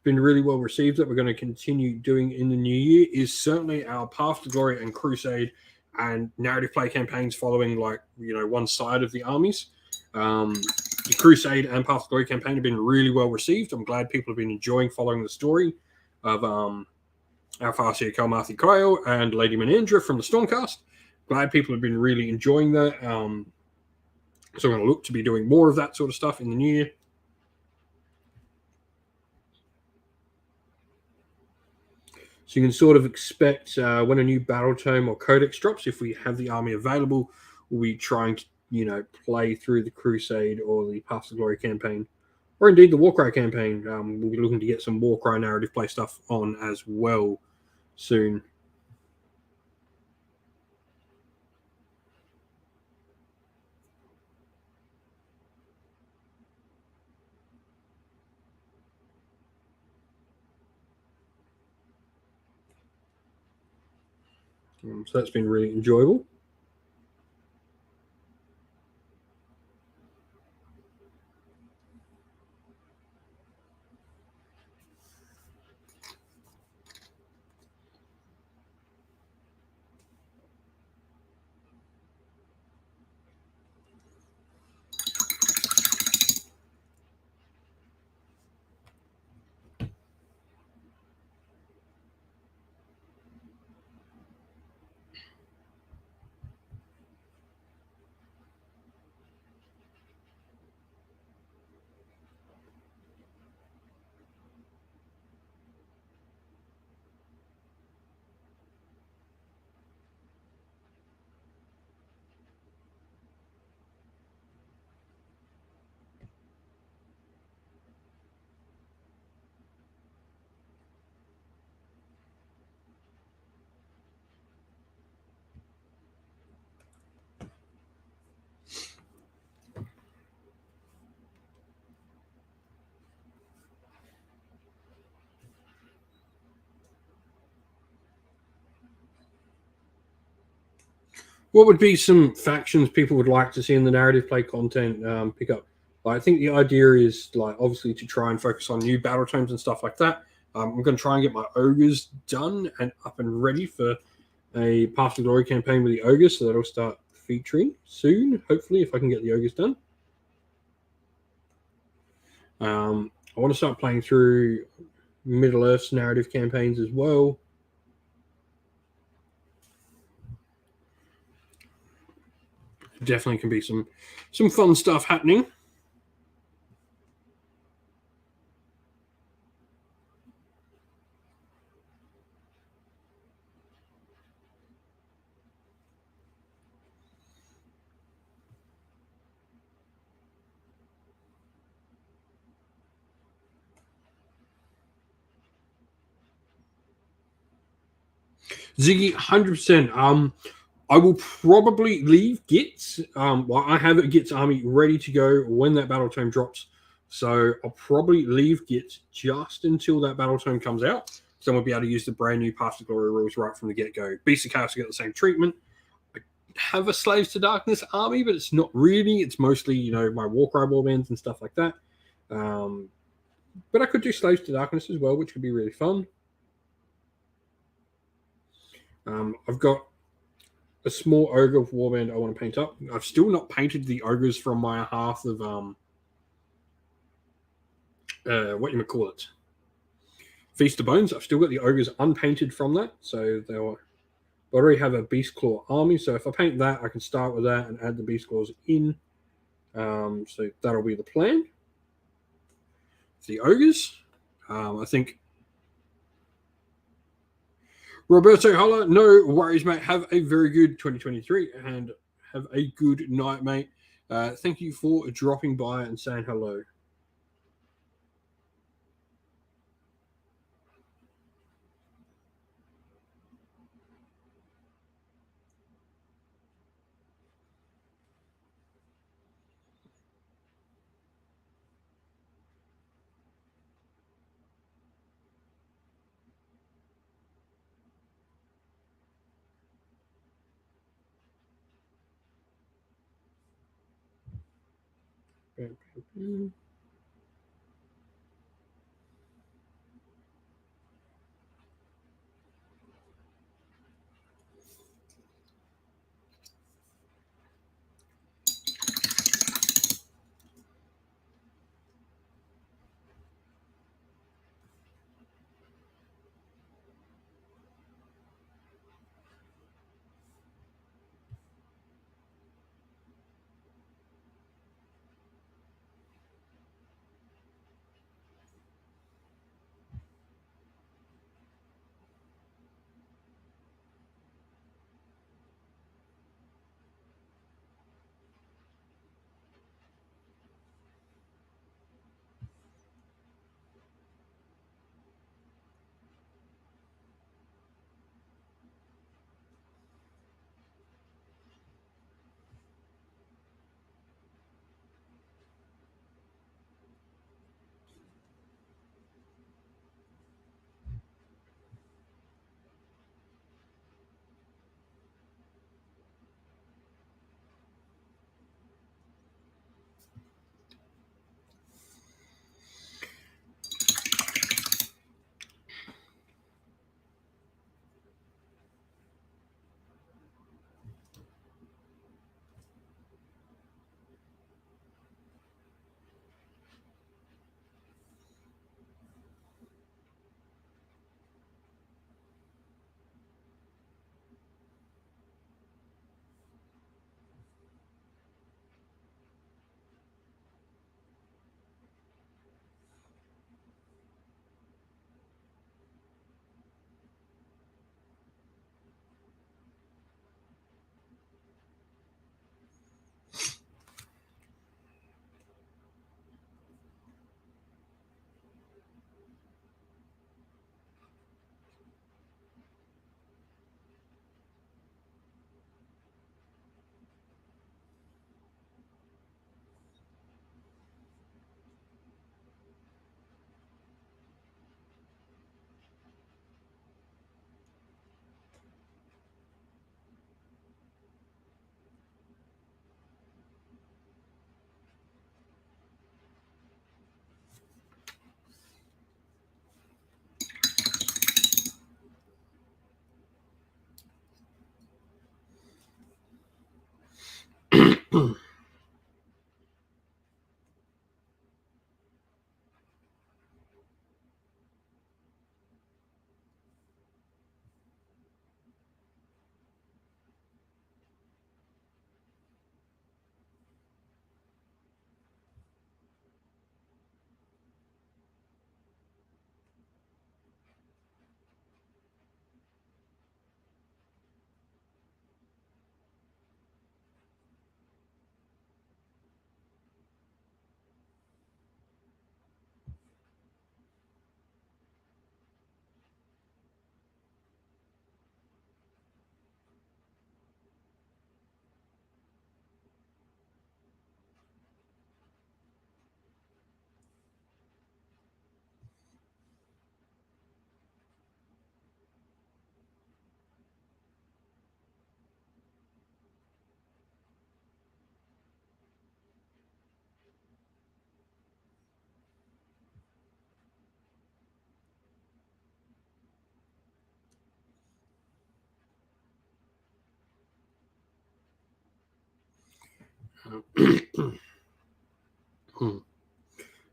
been really well received that we're going to continue doing in the new year is certainly our Path to Glory and Crusade and narrative play campaigns following one side of the armies. The Crusade and Path to Glory campaign have been really well received. I'm glad people have been enjoying following the story of Alfarcia Kalmathi Kyle and Lady Menandra from the Stormcast. Glad people have been really enjoying that. So I'm going to look to be doing more of that sort of stuff in the new year. So you can sort of expect when a new battle tome or codex drops, if we have the army available, we'll be trying to, play through the Crusade or the Path to Glory campaign or indeed the Warcry campaign. We'll be looking to get some Warcry narrative play stuff on as well soon. So that's been really enjoyable. What would be some factions people would like to see in the narrative play content pick up? I think the idea is like obviously to try and focus on new battle tomes and stuff like that. I'm going to try and get my ogres done and up and ready for a Path to Glory campaign with the ogres, so that'll start featuring soon. Hopefully, if I can get the ogres done. I want to start playing through Middle Earth's narrative campaigns as well. Definitely can be some fun stuff happening. Ziggy, 100%. I will probably leave Gits. Well, I have a Gits army ready to go when that battle tome drops. So I'll probably leave Gits just until that battle tome comes out. So we'll be able to use the brand new Path to Glory rules right from the get go. Beast of Chaos will get the same treatment. I have a Slaves to Darkness army, but it's not really. It's mostly, my Warcry warbands and stuff like that. But I could do Slaves to Darkness as well, which could be really fun. I've got a small ogre warband I want to paint up. I've still not painted the ogres from my half of what you might call it, Feast of Bones. I've still got the ogres unpainted from that, so they'll. I already have a Beast Claw army, so if I paint that, I can start with that and add the Beast Claws in. So that'll be the plan. The ogres, I think. Roberto Holla, no worries, mate. Have a very good 2023 and have a good night, mate. Thank you for dropping by and saying hello.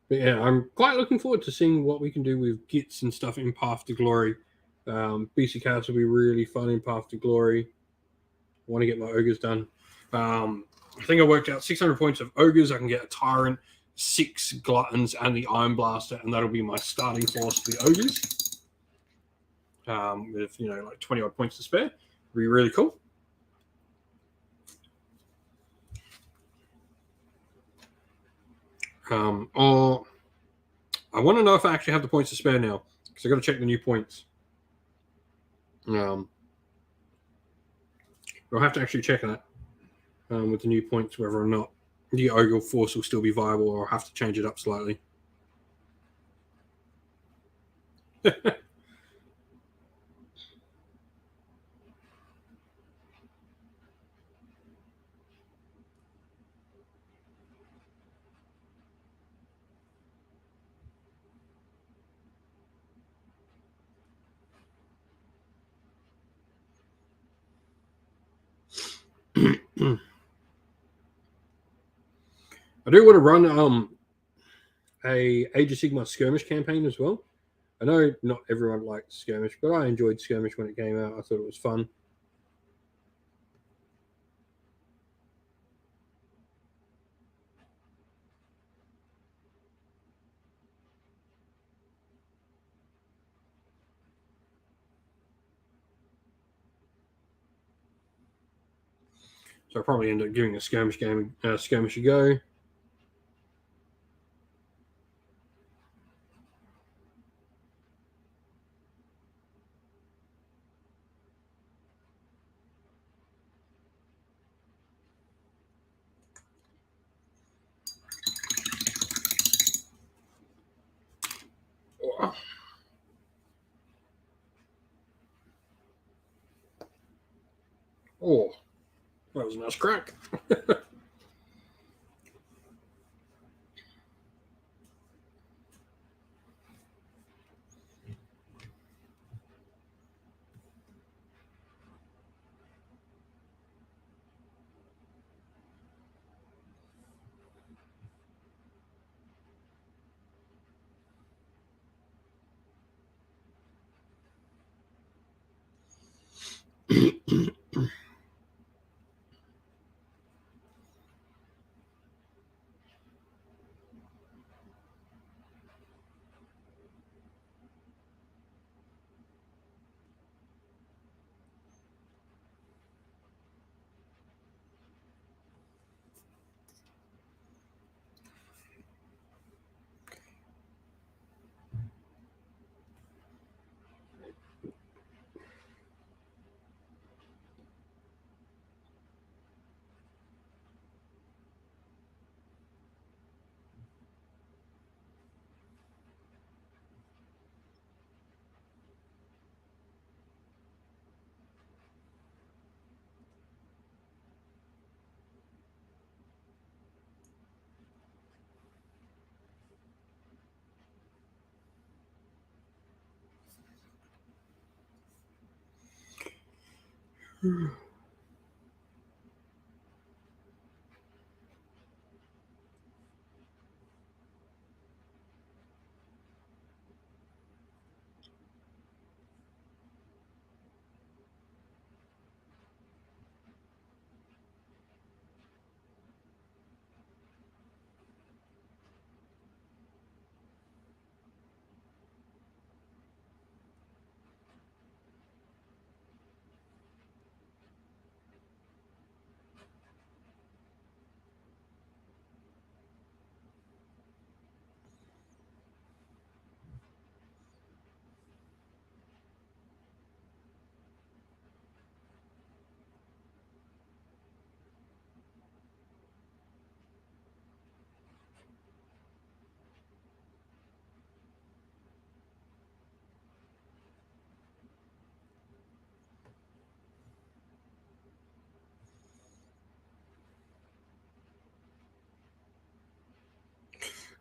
But yeah, I'm quite looking forward to seeing what we can do with gits and stuff in Path to Glory. BC Chaos will be really fun in Path to Glory. I want to get my ogres done. I think I worked out 600 points of ogres. I can get a tyrant, 6 gluttons, and the iron blaster, and that'll be my starting force for the ogres. With like 20 odd points to spare, it'll be really cool. Or I want to know if I actually have the points to spare now, because I got to check the new points. I'll have to actually check that with the new points, whether or not the ogre force will still be viable, or I'll have to change it up slightly. I do want to run a Age of Sigmar skirmish campaign as well. I know not everyone liked skirmish, but I enjoyed skirmish when it came out. I thought it was fun. So I'll probably end up giving a skirmish a go. Oh, that was a nice crack.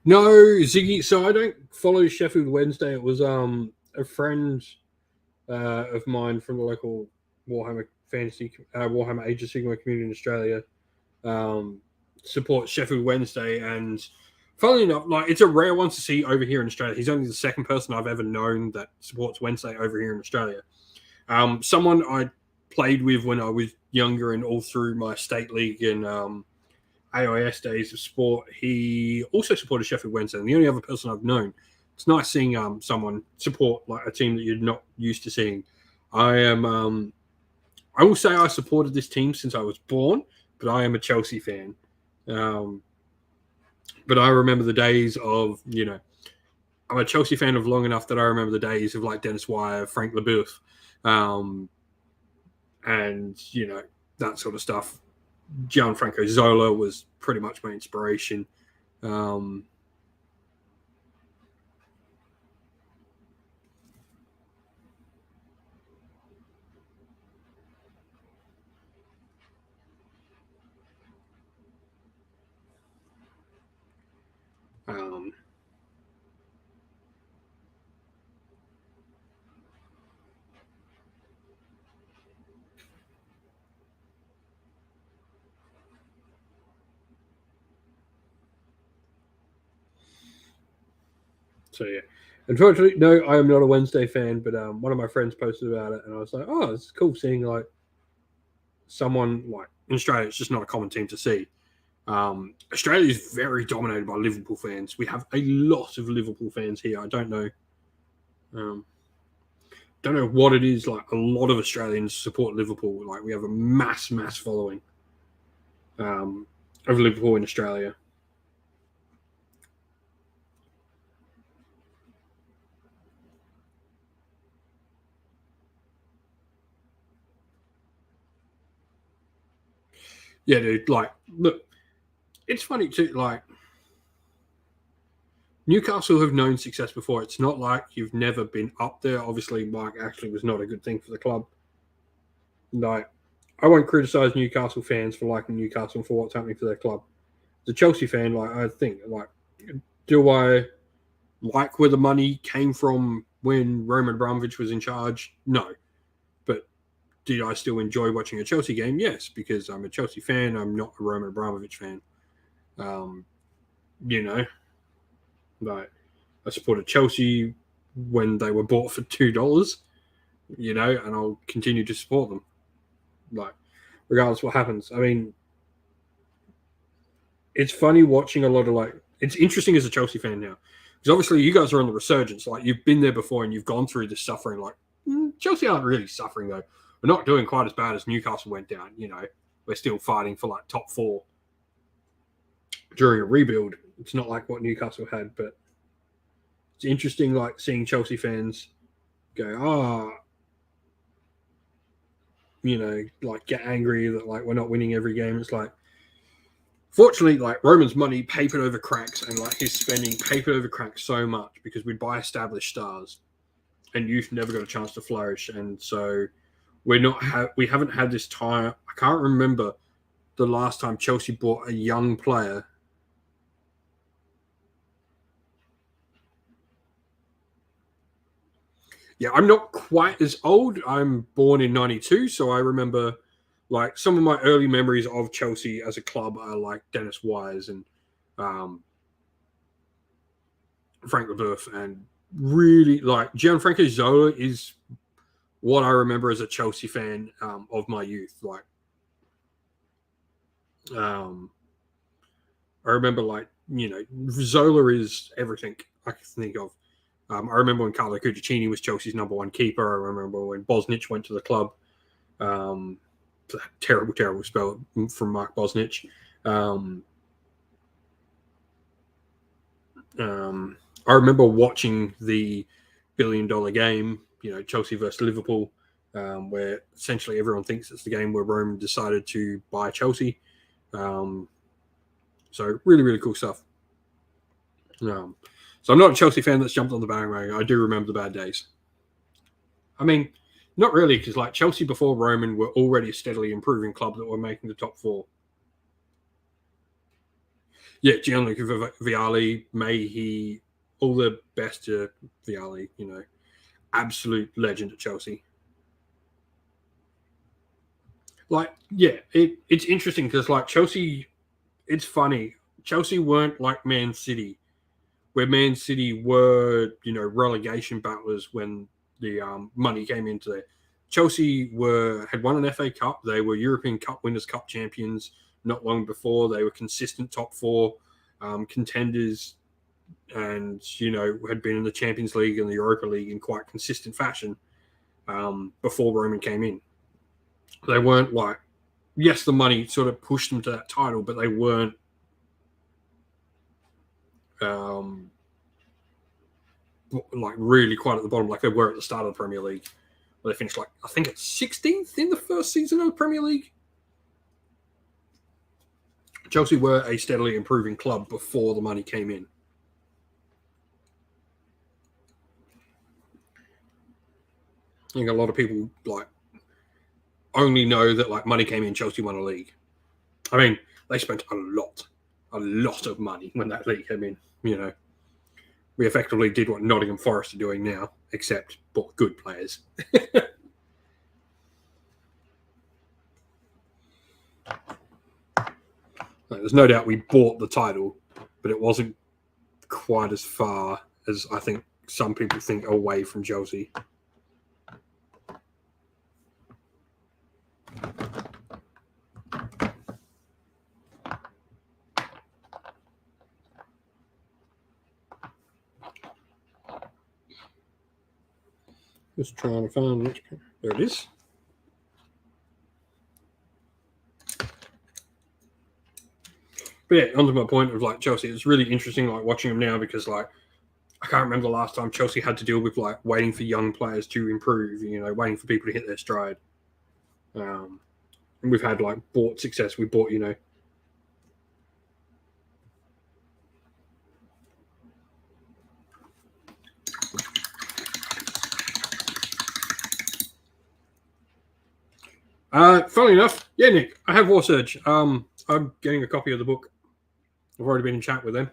No, Ziggy. So I don't follow Sheffield Wednesday. It was a friend of mine from the local Warhammer Age of Sigmar community in Australia. supports Sheffield Wednesday, and funnily enough, like it's a rare one to see over here in Australia. He's only the second person I've ever known that supports Wednesday over here in Australia. Someone I played with when I was younger and all through my state league and AIS days of sport, he also supported Sheffield Wednesday. And the only other person I've known. It's nice seeing someone support like a team that you're not used to seeing. I will say I supported this team since I was born, but I am a Chelsea fan. But I remember the days of, I'm a Chelsea fan of long enough that I remember the days of like Dennis Wire, Frank Leboeuf, and, that sort of stuff. Gianfranco Zola was pretty much my inspiration. So yeah, unfortunately, no, I am not a Wednesday fan. But one of my friends posted about it, and I was like, oh, it's cool seeing like someone like in Australia. It's just not a common team to see. Australia is very dominated by Liverpool fans. We have a lot of Liverpool fans here. I don't know. Don't know what it is. Like a lot of Australians support Liverpool. Like we have a mass following of Liverpool in Australia. Yeah, dude. Like, look, it's funny too. Like, Newcastle have known success before. It's not like you've never been up there. Obviously, Mike actually was not a good thing for the club. Like, I won't criticize Newcastle fans for liking Newcastle for what's happening to their club. As a Chelsea fan, like, I think, like, do I like where the money came from when Roman Abramovich was in charge? No. But did I still enjoy watching a Chelsea game? Yes, because I'm a Chelsea fan. I'm not a Roman Abramovich fan. Like I supported Chelsea when they were bought for $2, and I'll continue to support them. Like, regardless what happens. I mean, it's funny watching a lot of it's interesting as a Chelsea fan now. Because obviously you guys are on the resurgence. Like you've been there before and you've gone through this suffering. Like Chelsea aren't really suffering though. We're not doing quite as bad as Newcastle went down. We're still fighting for like top 4 during a rebuild. It's not like what Newcastle had, but it's interesting like seeing Chelsea fans go, like get angry that like we're not winning every game. It's like, fortunately, like Roman's money papered over cracks and like his spending papered over cracks so much because we'd buy established stars and youth never got a chance to flourish. And so we haven't had this time. I can't remember the last time Chelsea bought a young player. Yeah, I'm not quite as old. I'm born in 92, so I remember like some of my early memories of Chelsea as a club are like Dennis Wise and Frank Leboeuf, and really like Gianfranco Zola is what I remember as a Chelsea fan of my youth. Like, I remember like Zola is everything I can think of. I remember when Carlo Cudicini was Chelsea's number 1 keeper. I remember when Bosnich went to the club. Terrible spell from Mark Bosnich. I remember watching the $1 billion game, Chelsea versus Liverpool, where essentially everyone thinks it's the game where Rome decided to buy Chelsea. So really, really cool stuff. So I'm not a Chelsea fan that's jumped on the bandwagon. I do remember the bad days. I mean, not really, because like Chelsea before Roman were already a steadily improving club that were making the top 4. Yeah, Gianluca Vialli, may he all the best to Vialli, absolute legend at Chelsea. Like, yeah, it's interesting because like Chelsea it's funny. Chelsea weren't like Man City, where Man City were, relegation battlers when the money came into there. Chelsea had won an FA Cup. They were European Cup Winners' Cup champions not long before. They were consistent top four contenders, and had been in the Champions League and the Europa League in quite consistent fashion before Roman came in. They weren't like, yes, the money sort of pushed them to that title, but they weren't like really quite at the bottom like they were at the start of the Premier League, where they finished like, I think it's 16th in the first season of the Premier League. Chelsea were a steadily improving club before the money came in. I think a lot of people like only know that like money came in, Chelsea won a league. I mean, they spent a lot of money when that league came in. We effectively did what Nottingham Forest are doing now, except bought good players. There's no doubt we bought the title, but it wasn't quite as far as I think some people think away from Chelsea. Just trying to find which. There it is. But yeah, onto my point of like Chelsea, it's really interesting like watching them now because like I can't remember the last time Chelsea had to deal with like waiting for young players to improve, waiting for people to hit their stride. And we've had like bought success. We bought, Funnily enough, yeah, Nick, I have War Surge. I'm getting a copy of the book. I've already been in chat with them.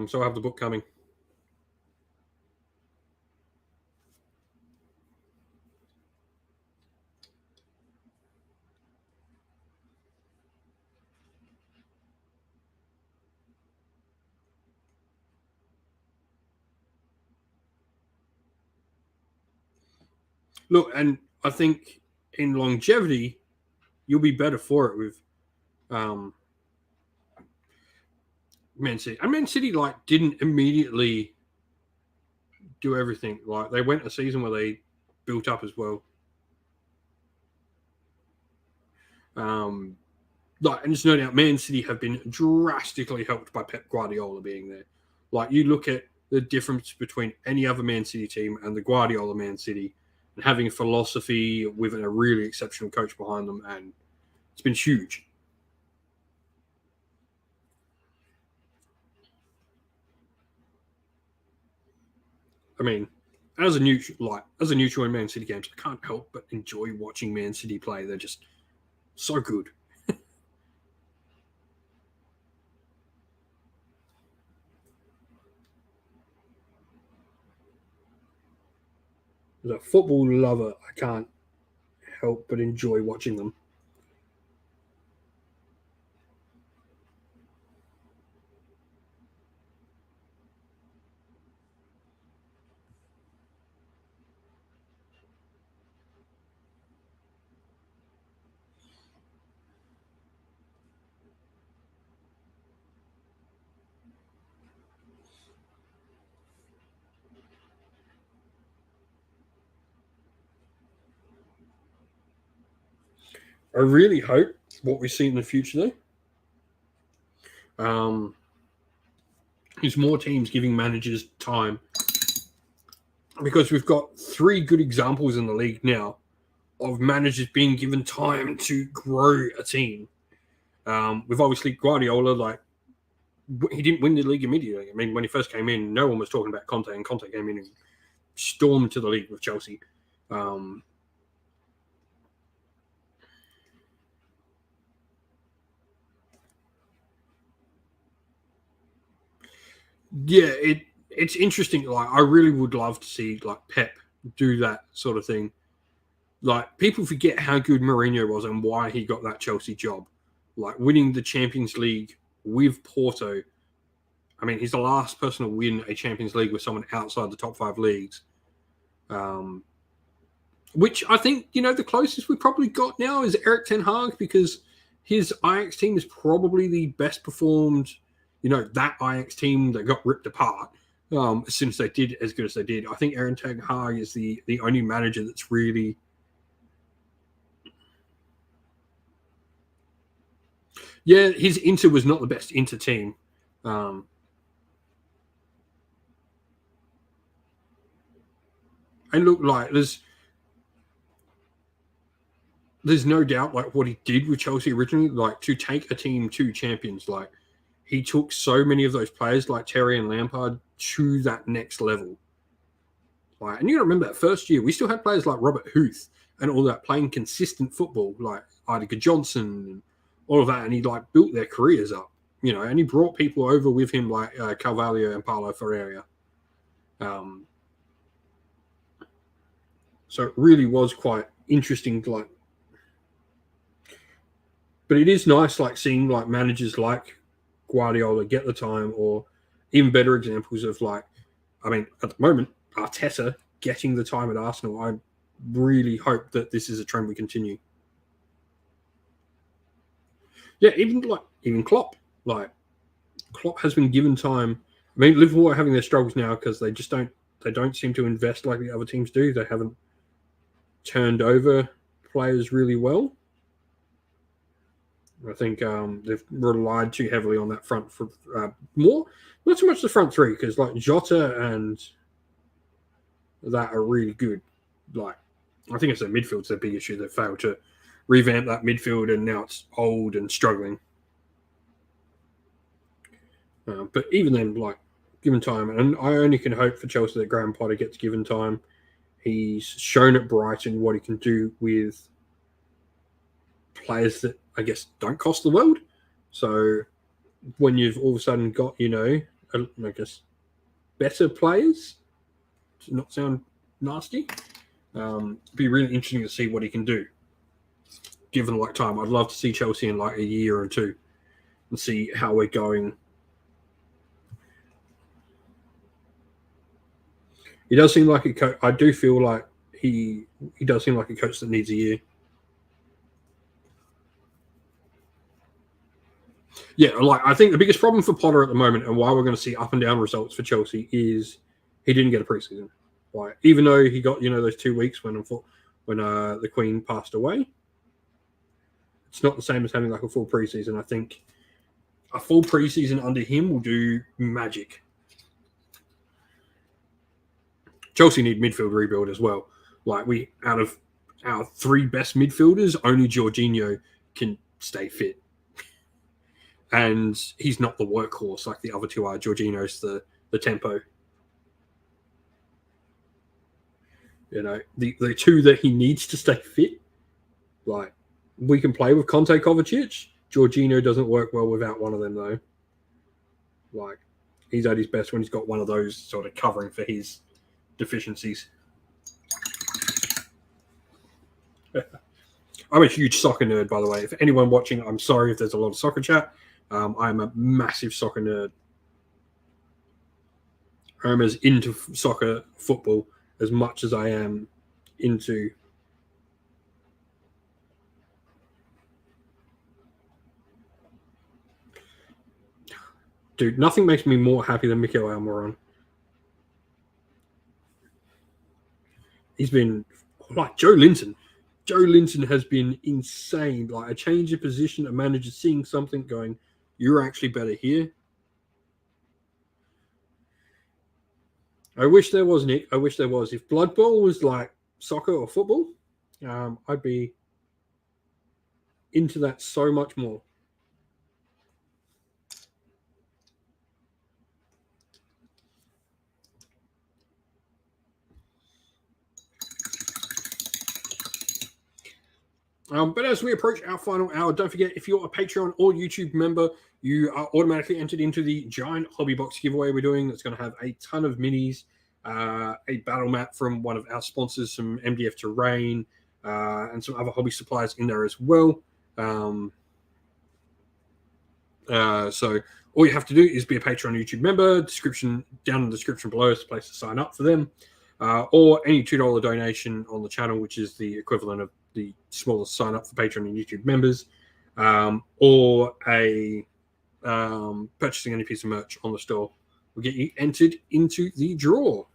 So I have the book coming. Look, and I think in longevity, you'll be better for it with Man City. And Man City like didn't immediately do everything. Like they went a season where they built up as well. And there's no doubt Man City have been drastically helped by Pep Guardiola being there. Like you look at the difference between any other Man City team and the Guardiola Man City, and having a philosophy with a really exceptional coach behind them, and it's been huge. I mean, as a neutral in Man City games, I can't help but enjoy watching Man City play. They're just so good. As a football lover, I can't help but enjoy watching them. I really hope what we see in the future, though, is more teams giving managers time. Because we've got 3 good examples in the league now of managers being given time to grow a team. With obviously Guardiola, like he didn't win the league immediately. I mean, when he first came in, no one was talking about Conte, and Conte came in and stormed to the league with Chelsea. Yeah, it's interesting. Like, I really would love to see like Pep do that sort of thing. Like, people forget how good Mourinho was and why he got that Chelsea job. Like, winning the Champions League with Porto. I mean, he's the last person to win a Champions League with someone outside the top 5 leagues. Which I think, the closest we probably got now is Erik ten Hag, because his Ajax team is probably the best performed, that Ajax team that got ripped apart as soon as they did as good as they did. I think Erik ten Hag is the only manager that's really... Yeah, his Inter was not the best Inter team. And look, like, there's no doubt, like, what he did with Chelsea originally, like, to take a team to champions. Like, he took so many of those players, like Terry and Lampard, to that next level. Like, and you got to remember that first year, we still had players like Robert Huth and all that playing consistent football, like Idiger Johnson and all of that, and he, like, built their careers up, and he brought people over with him, like Carvalho and Paulo Ferreira. So it really was quite interesting, like. But it is nice, like, seeing, like, managers like Guardiola get the time, or even better examples of, like, I mean, at the moment, Arteta getting the time at Arsenal. I really hope that this is a trend we continue. Yeah, even Klopp. Like, Klopp has been given time. I mean, Liverpool are having their struggles now because they don't seem to invest like the other teams do. They haven't turned over players really well. I think they've relied too heavily on that front for more. Not so much the front three, because, like, Jota and that are really good. Like, I think it's their midfield's their big issue. They failed to revamp that midfield, and now it's old and struggling. But even then, like, given time, and I only can hope for Chelsea that Graham Potter gets given time. He's shown at Brighton what he can do with players that, I guess, don't cost the world. So when you've all of a sudden got, I guess, better players, to not sound nasty, it'd be really interesting to see what he can do given, like, time. I'd love to see Chelsea in, like, a year or two and see how we're going. He does seem like a coach. I do feel like he does seem like a coach that needs a year. Yeah, like, I think the biggest problem for Potter at the moment, and why we're going to see up and down results for Chelsea, is he didn't get a preseason. Like, even though he got, those 2 weeks when the Queen passed away, it's not the same as having, like, a full preseason. I think a full preseason under him will do magic. Chelsea need midfield rebuild as well. Like, out of our 3 best midfielders, only Jorginho can stay fit. And he's not the workhorse like the other 2 are. Jorginho's the tempo. The 2 that he needs to stay fit, like, we can play with Conte, Kovacic. Jorginho doesn't work well without one of them, though. Like, he's at his best when he's got one of those sort of covering for his deficiencies. I'm a huge soccer nerd, by the way. If anyone watching, I'm sorry if there's a lot of soccer chat. I'm a massive soccer nerd. I'm as into soccer, football, as much as I am into... Dude, nothing makes me more happy than Mikel Almiron. He's been... Like, Joe Linton. Joe Linton has been insane. Like, a change of position, a manager seeing something, going, you're actually better here. I wish there was, Nick. I wish there was. If Blood Bowl was like soccer or football, I'd be into that so much more. But as we approach our final hour, don't forget, if you're a Patreon or YouTube member, you are automatically entered into the giant hobby box giveaway we're doing. That's going to have a ton of minis, a battle mat from one of our sponsors, some MDF terrain, and some other hobby supplies in there as well. So all you have to do is be a Patreon YouTube member. Description down in the description below is the place to sign up for them, or any $2 donation on the channel, which is the equivalent of the smallest sign up for Patreon and YouTube members, or a purchasing any piece of merch on the store will get you entered into the draw.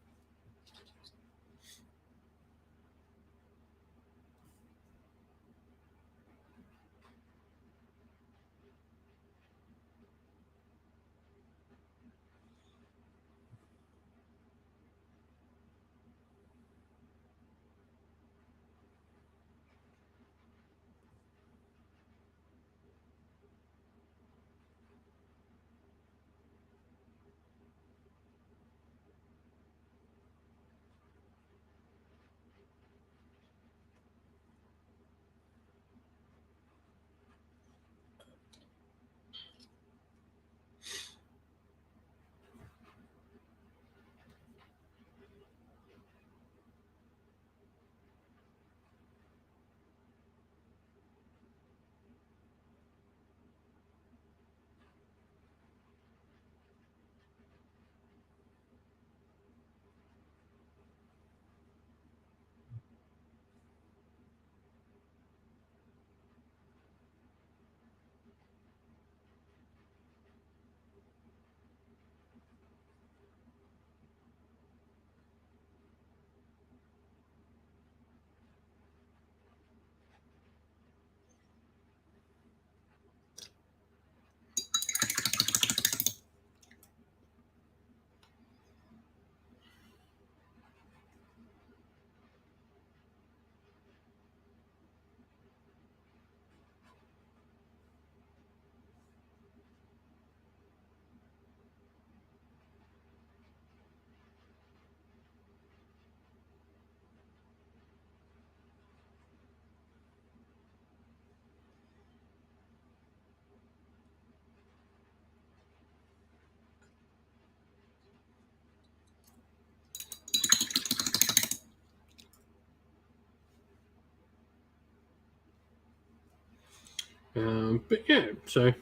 But yeah, so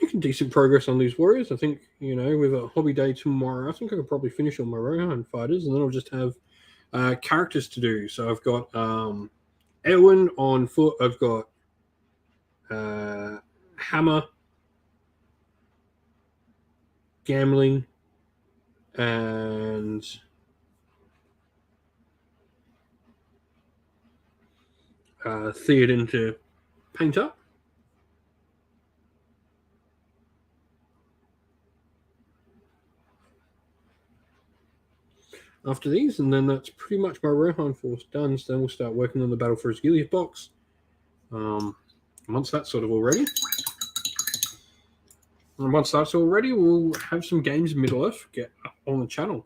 making decent progress on these warriors. I think, with a hobby day tomorrow, I think I could probably finish all my Rohan fighters, and then I'll just have characters to do. So I've got Erwin on foot. I've got Hammer, Gambling, and Theoden to paint up. After these, and then that's pretty much my Rohan force done. So then we'll start working on the Battle for Asgiliath box. Once that's sort of all ready, and once that's all ready, we'll have some games in Middle Earth get up on the channel.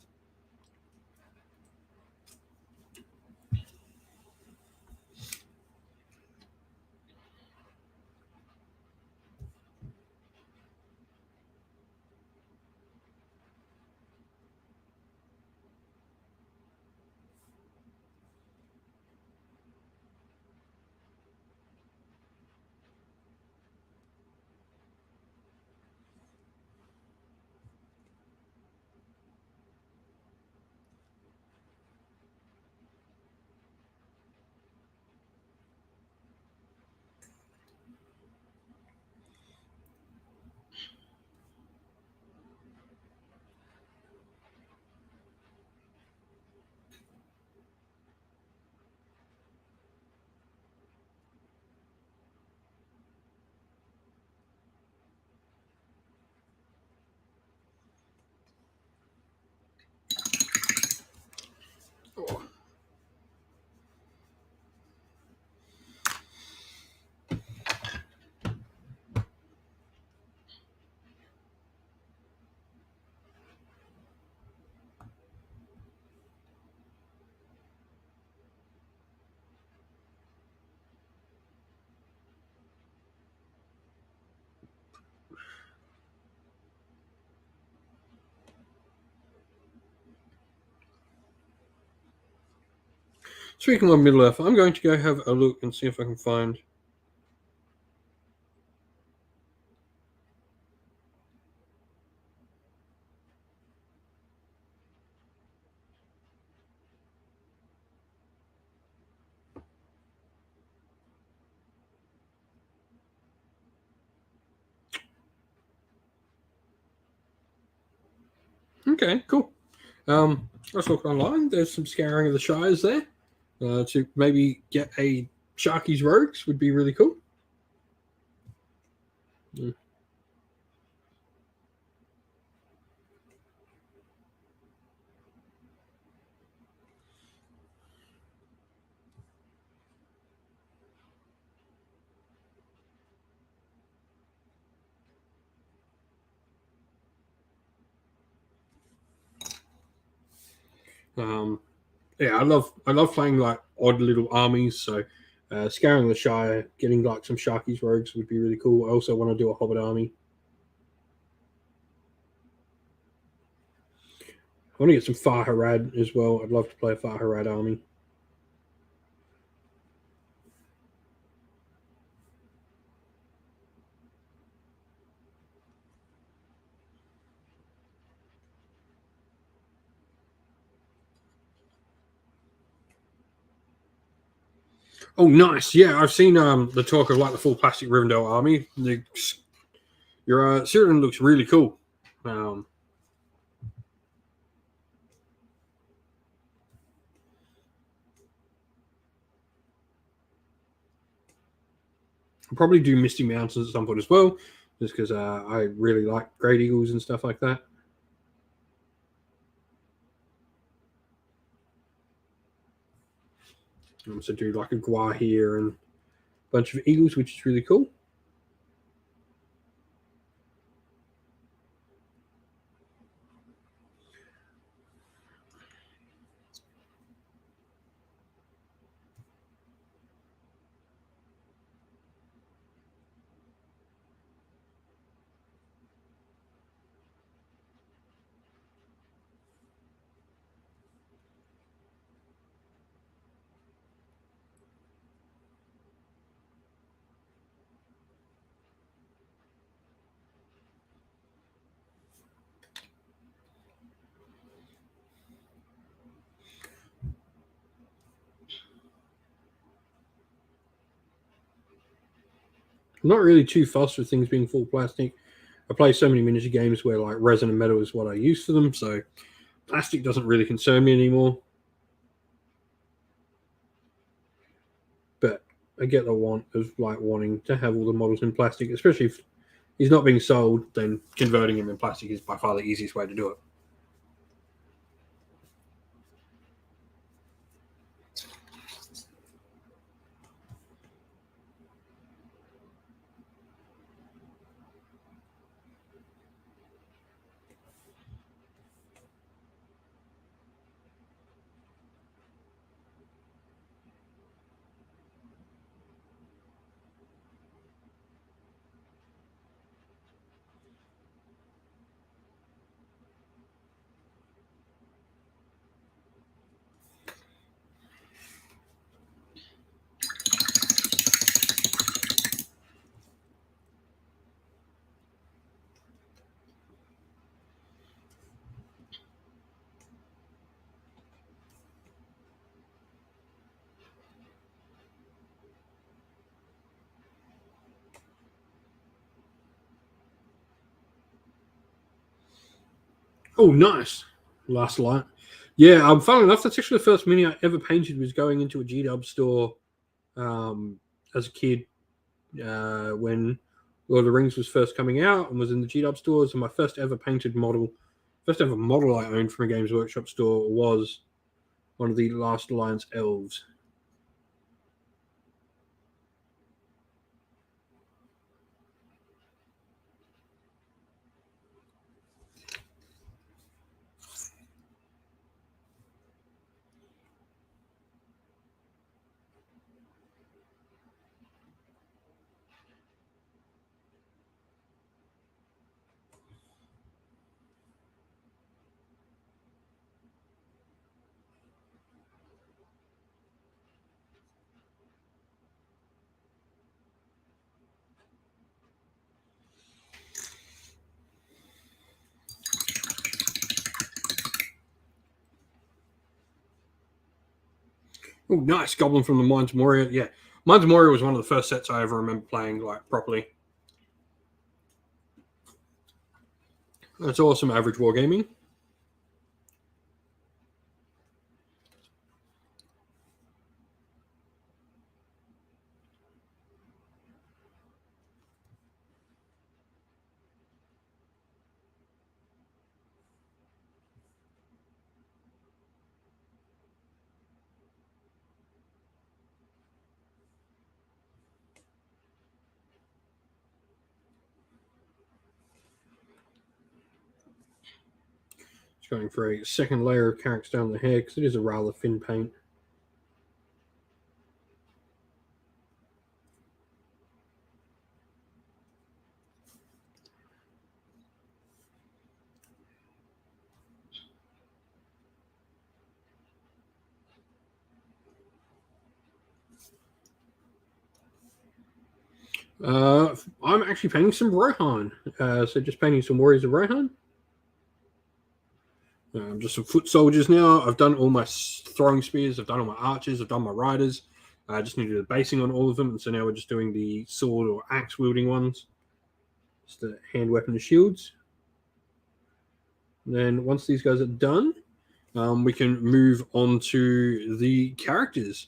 Speaking of Middle Earth, I'm going to go have a look and see if I can find. Okay, cool. Let's look online. There's some scouring of the Shires there. To maybe get a Sharky's Rogues would be really cool. Mm. Yeah, I love playing like odd little armies. So scouring the Shire, getting like some Sharky's Rogues would be really cool. I also want to do a Hobbit army. I want to get some Far Harad as well. I'd love to play a Far Harad army. Oh, nice. Yeah, I've seen the talk of like the full plastic Rivendell army. Your Cyrodiil looks really cool. Um, I'll probably do Misty Mountains at some point as well, just because I really like Great Eagles and stuff like that. So do like a Gua here and a bunch of eagles, which is really cool. I'm not really too fussed with things being full plastic. I play so many miniature games where like resin and metal is what I use for them, so plastic doesn't really concern me anymore. But I get the want of like wanting to have all the models in plastic, especially if he's not being sold. Then converting him in plastic is by far the easiest way to do it. Oh, nice. Last light. Yeah, funnily enough, that's actually the first mini I ever painted was going into a G-Dub store as a kid when Lord of the Rings was first coming out and was in the G-Dub stores. And my first ever painted model, first ever model I owned from a Games Workshop store was one of the Last Alliance elves. Oh, nice. Goblin from the Mines of Moria. Yeah. Mines of Moria was one of the first sets I ever remember playing like properly. That's awesome, Average Wargaming. Just going for a second layer of characters down the hair because it is a rather thin paint. I'm actually painting some Rohan. So just painting some Warriors of Rohan. Just some foot soldiers now. I've done all my throwing spears. I've done all my archers. I've done my riders. I just need to do the basing on all of them. And so now we're just doing the sword or axe wielding ones. Just the hand weapon and shields. And then once these guys are done, we can move on to the characters,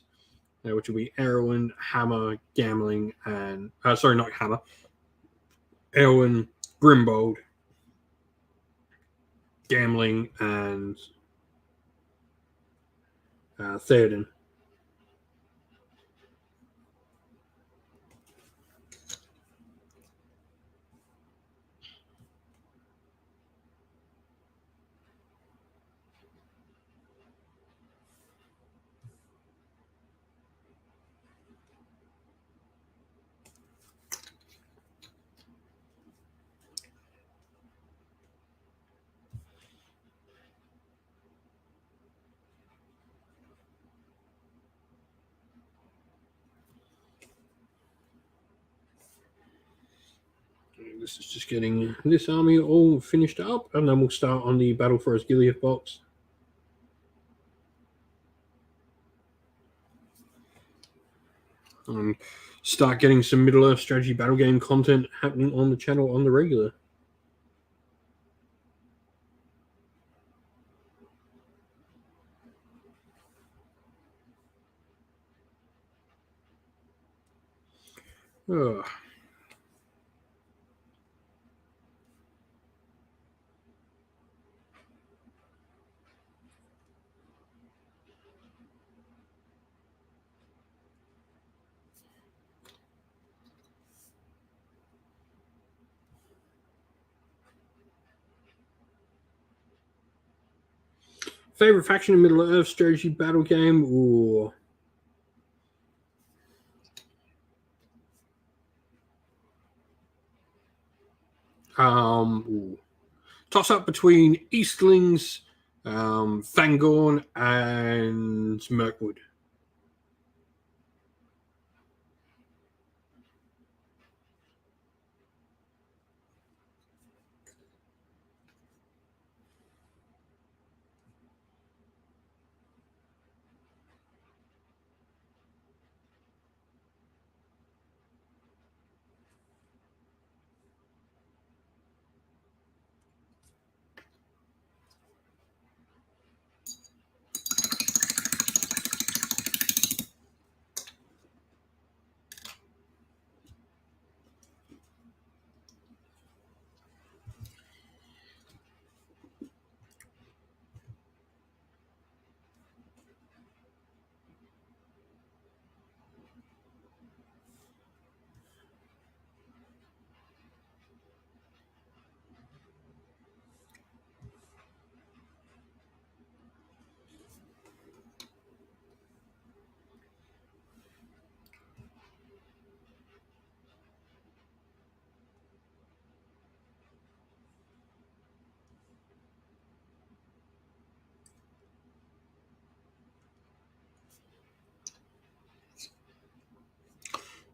which will be Erwin, Hammer, Gamling, and sorry, not Hammer. Erwin, Grimbold, Gamling, and Theoden. This is just getting this army all finished up, and then we'll start on the Battle for Osgiliath box. And start getting some Middle-earth strategy battle game content happening on the channel on the regular. Ugh. Favorite faction in Middle-earth strategy battle game? Ooh. Toss up between Eastlings, Fangorn, and Mirkwood.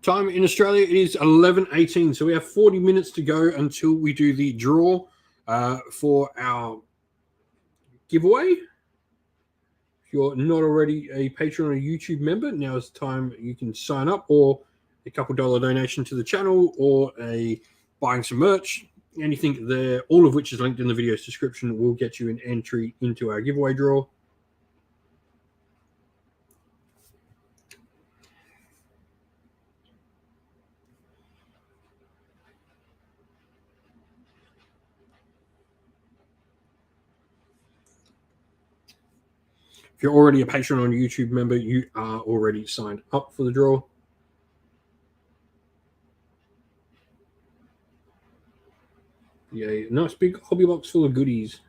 Time in Australia is 11:18, so we have 40 minutes to go until we do the draw for our giveaway. If you're not already a Patreon or YouTube member, now is the time you can sign up, or a couple $1 donation to the channel, or a buying some merch, anything there, all of which is linked in the video's description, will get you an entry into our giveaway draw. If you're already a Patreon or YouTube member, you are already signed up for the draw. Yeah, nice big hobby box full of goodies.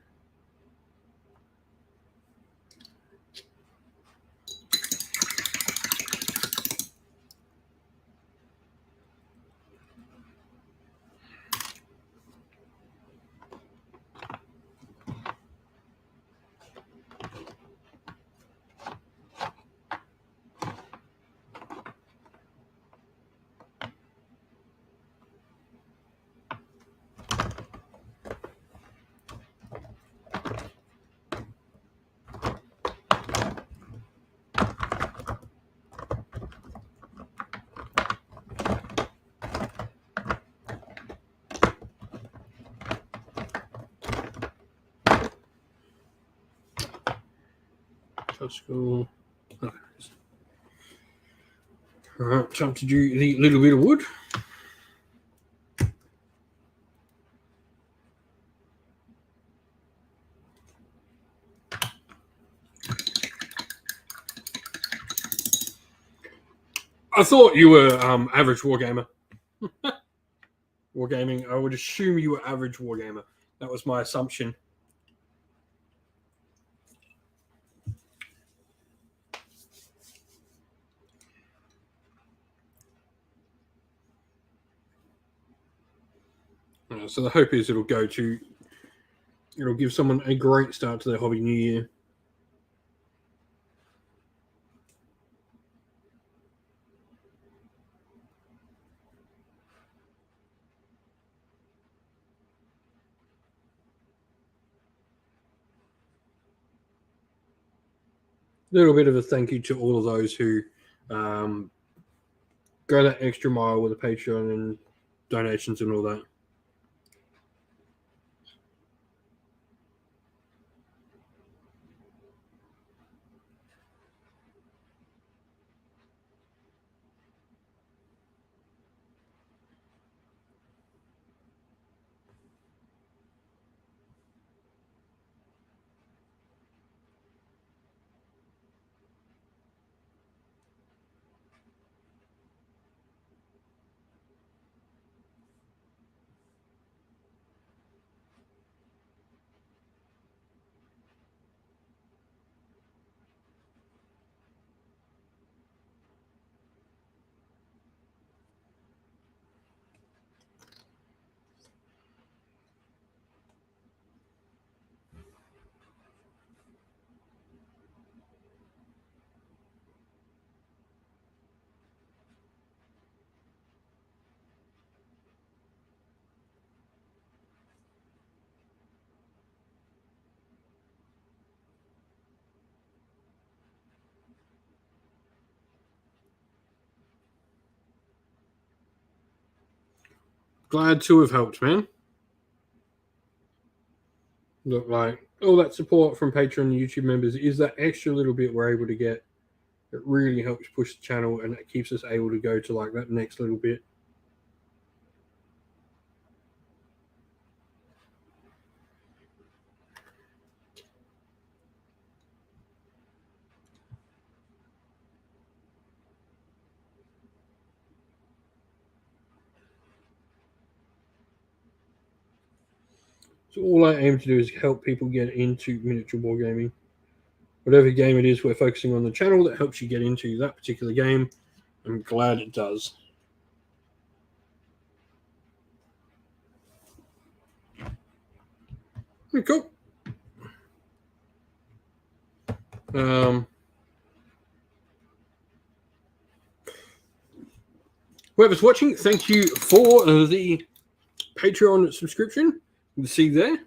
School. Okay. All right, time to do the little bit of wood. I thought you were average wargamer. Wargaming. I would assume you were average wargamer. That was my assumption. So the hope is it'll give someone a great start to their hobby new year. A little bit of a thank you to all of those who go that extra mile with the Patreon and donations and all that. Glad to have helped, man. Look, like all that support from Patreon and YouTube members is that extra little bit we're able to get. It really helps push the channel, and it keeps us able to go to like that next little bit. So all I aim to do is help people get into miniature wargaming. Whatever game it is we're focusing on the channel that helps you get into that particular game, I'm glad it does. Cool. Whoever's watching, thank you for the Patreon subscription. You can see there.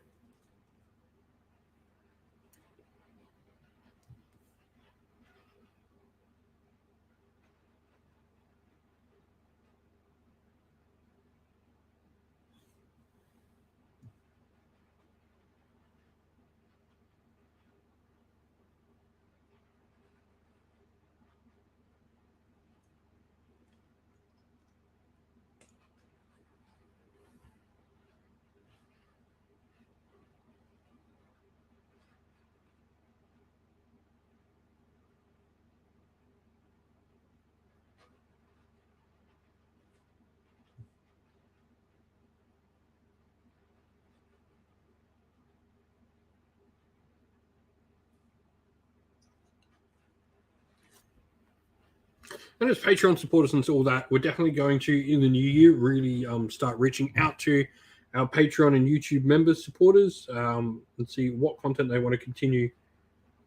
And as Patreon supporters and all that, we're definitely going to, in the new year, really start reaching out to our Patreon and YouTube members, supporters, and see what content they want to continue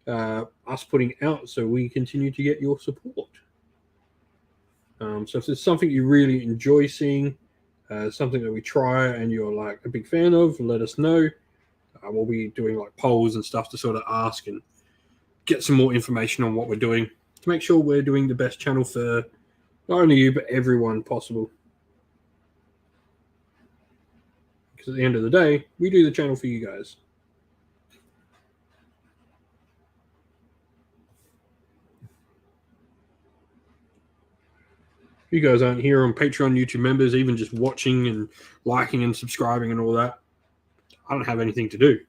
us putting out, so we continue to get your support. So if there's something you really enjoy seeing, something that we try and you're like a big fan of, let us know. We'll be doing like polls and stuff to sort of ask and get some more information on what we're doing to make sure we're doing the best channel for not only you, but everyone possible. Because at the end of the day, we do the channel for you guys. You guys aren't here on Patreon, YouTube members, even just watching and liking and subscribing and all that. I don't have anything to do.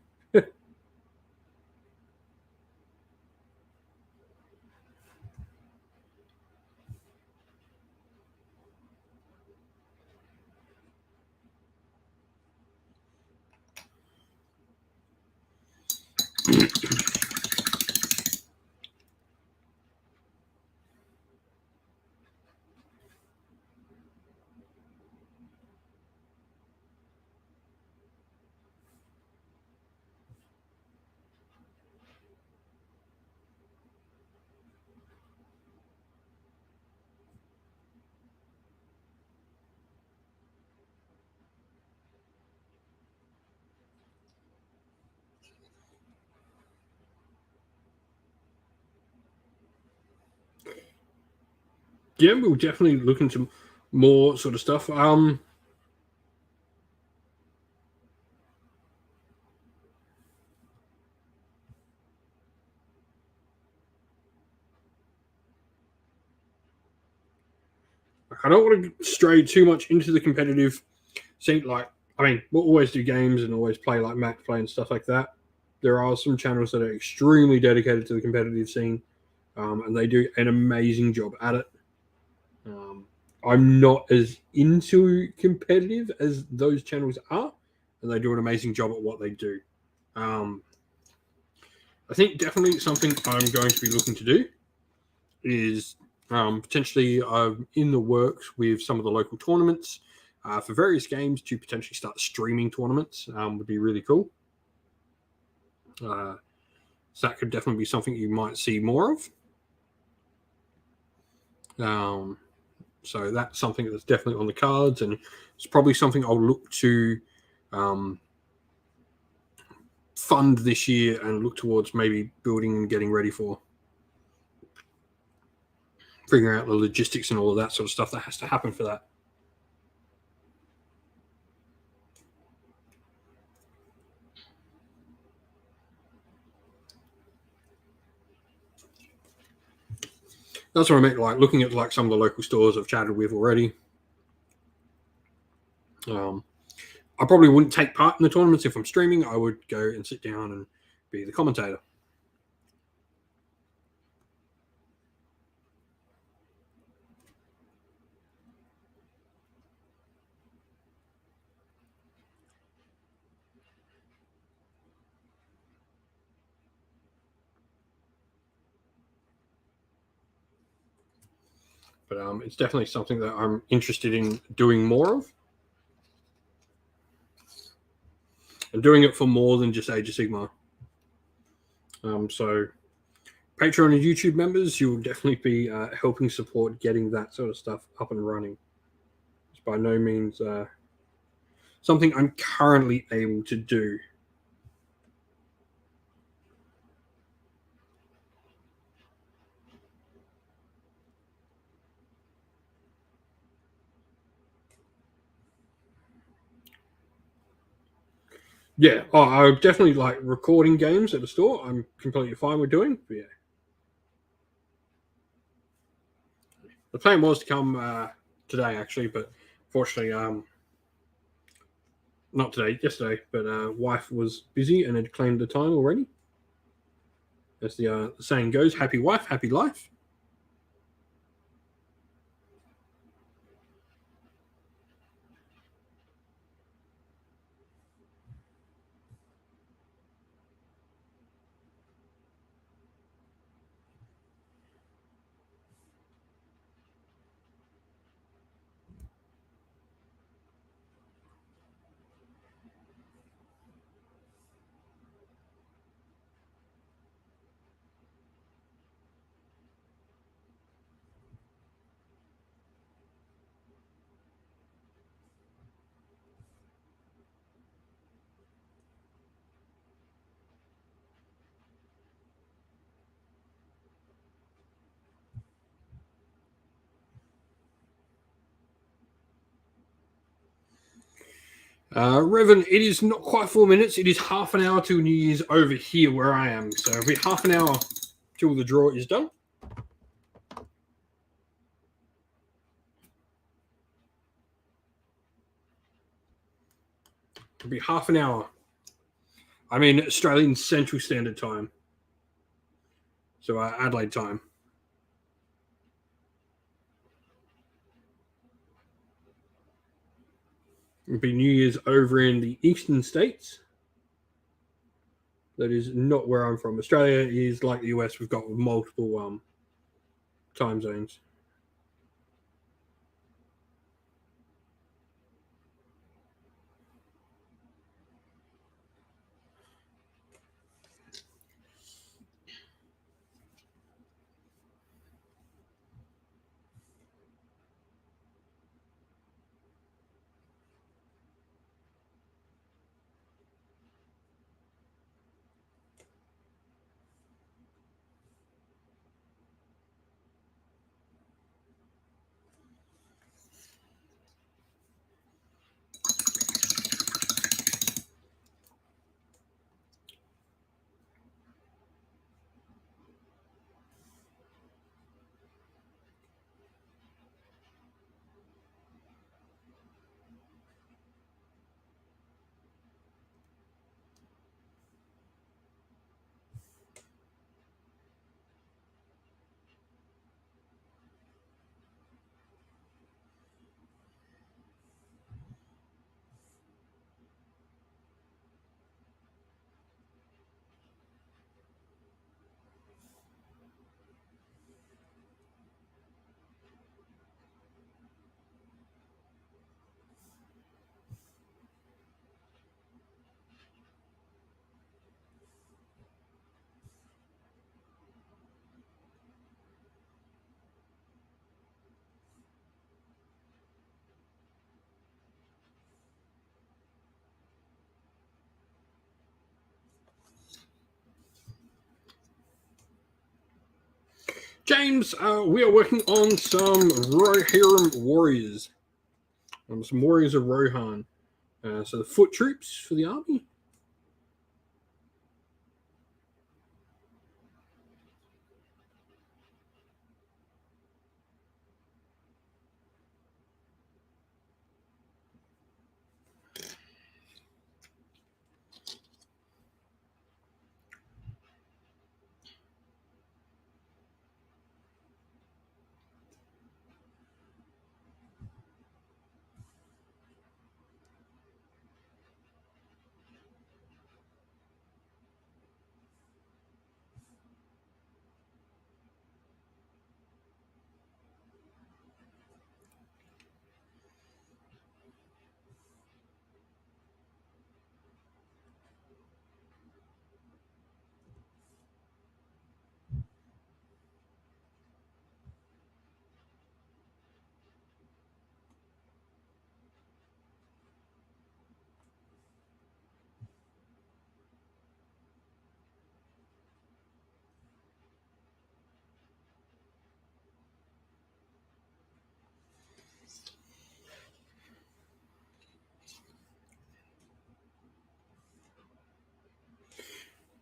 Yeah, we'll definitely look into more sort of stuff. I don't want to stray too much into the competitive scene. Like, I mean, we'll always do games and always play like Mac Play and stuff like that. There are some channels that are extremely dedicated to the competitive scene, and they do an amazing job at it. I'm not as into competitive as those channels are, and they do an amazing job at what they do. I think definitely something I'm going to be looking to do is potentially in the works with some of the local tournaments for various games to potentially start streaming tournaments. Would be really cool. So that could definitely be something you might see more of. So that's something that's definitely on the cards, and it's probably something I'll look to fund this year and look towards maybe building and getting ready for. Figuring out the logistics and all of that sort of stuff that has to happen for that. That's what I meant, like looking at like some of the local stores I've chatted with already. I probably wouldn't take part in the tournaments if I'm streaming. I would go and sit down and be the commentator. But it's definitely something that I'm interested in doing more of. And doing it for more than just Age of Sigmar. So Patreon and YouTube members, you'll definitely be helping support getting that sort of stuff up and running. It's by no means something I'm currently able to do. Yeah, I definitely like recording games at the store. I'm completely fine with doing. But yeah, the plan was to come today actually, but fortunately, not today, yesterday. But wife was busy and had claimed the time already. As the saying goes, "Happy wife, happy life." Revan, it is not quite 4 minutes. It is half an hour till New Year's over here where I am. So it'll be half an hour till the draw is done. It'll be half an hour. I'm in Australian Central Standard Time. So Adelaide time. It'll be New Year's over in the eastern states. That is not where I'm from. Australia is like the US. We've got multiple time zones. James, we are working on some Rohirrim warriors. Some warriors of Rohan. So the foot troops for the army.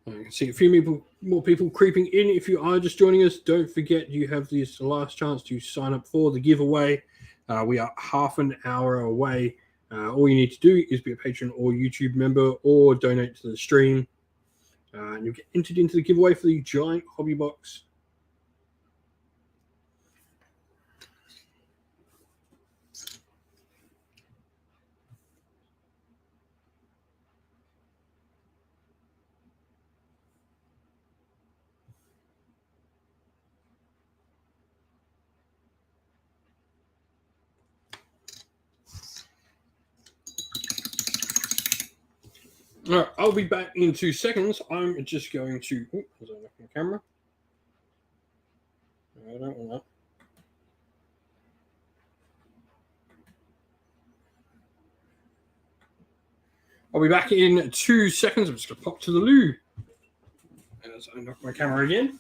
I can see a few more people creeping in. If you are just joining us, don't forget you have this last chance to sign up for the giveaway. We are half an hour away. All you need to do is be a patron or YouTube member or donate to the stream. And you'll get entered into the giveaway for the giant hobby box. All right, I'll be back in 2 seconds. I'm just going to... Oh, was I looking at the camera? I don't want that. I'll be back in 2 seconds. I'm just going to pop to the loo. As I knock my camera again.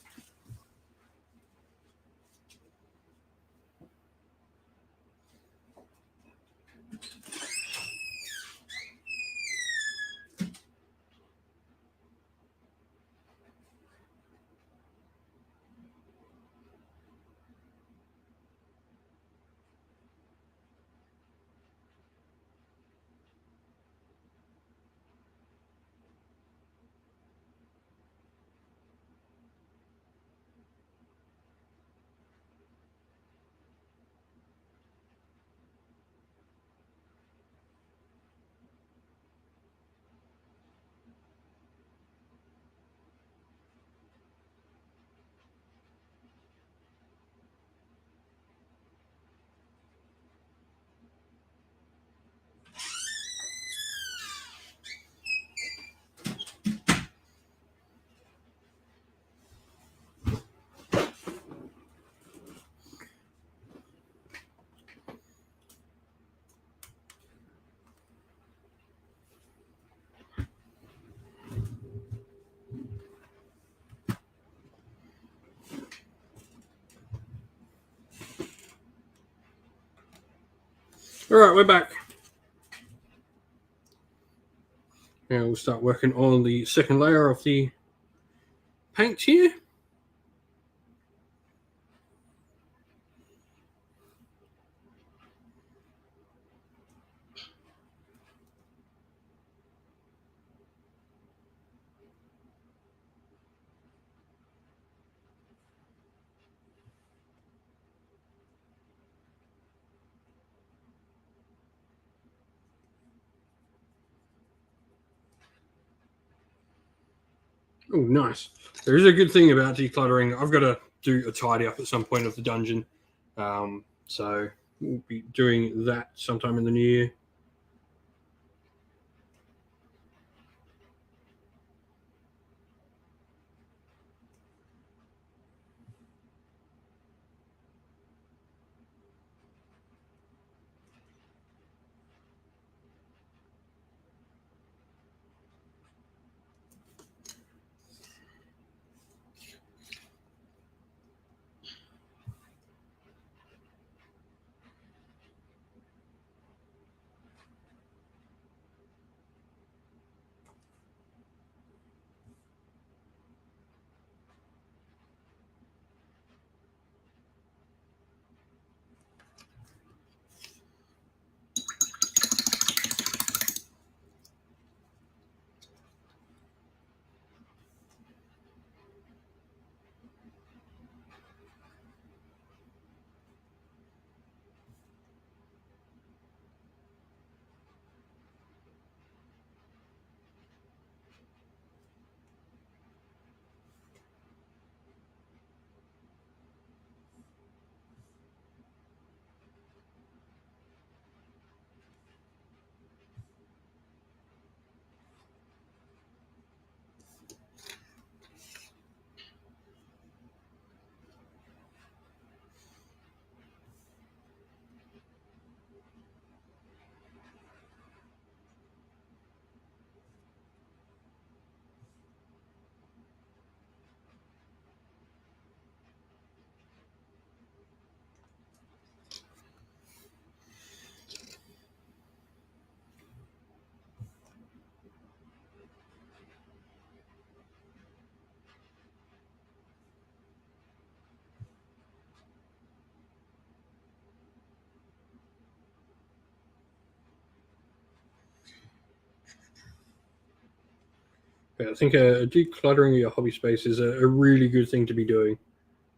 All right, we're back. Now we'll start working on the second layer of the paint here. Oh, nice. There is a good thing about decluttering. I've got to do a tidy up at some point of the dungeon. So we'll be doing that sometime in the new year. Yeah, I think decluttering your hobby space is a really good thing to be doing.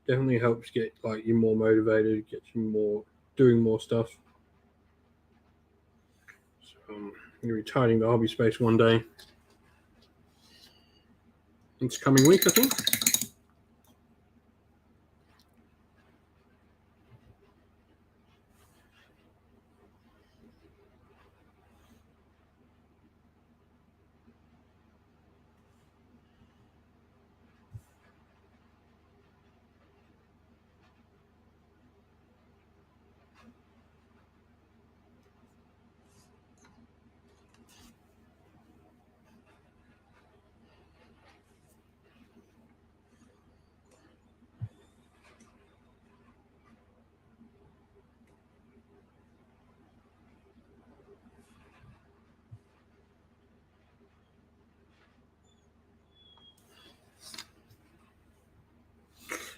Definitely helps get like you more motivated, get you more doing more stuff. So, I'm going to be tidying the hobby space one day. It's coming week, I think.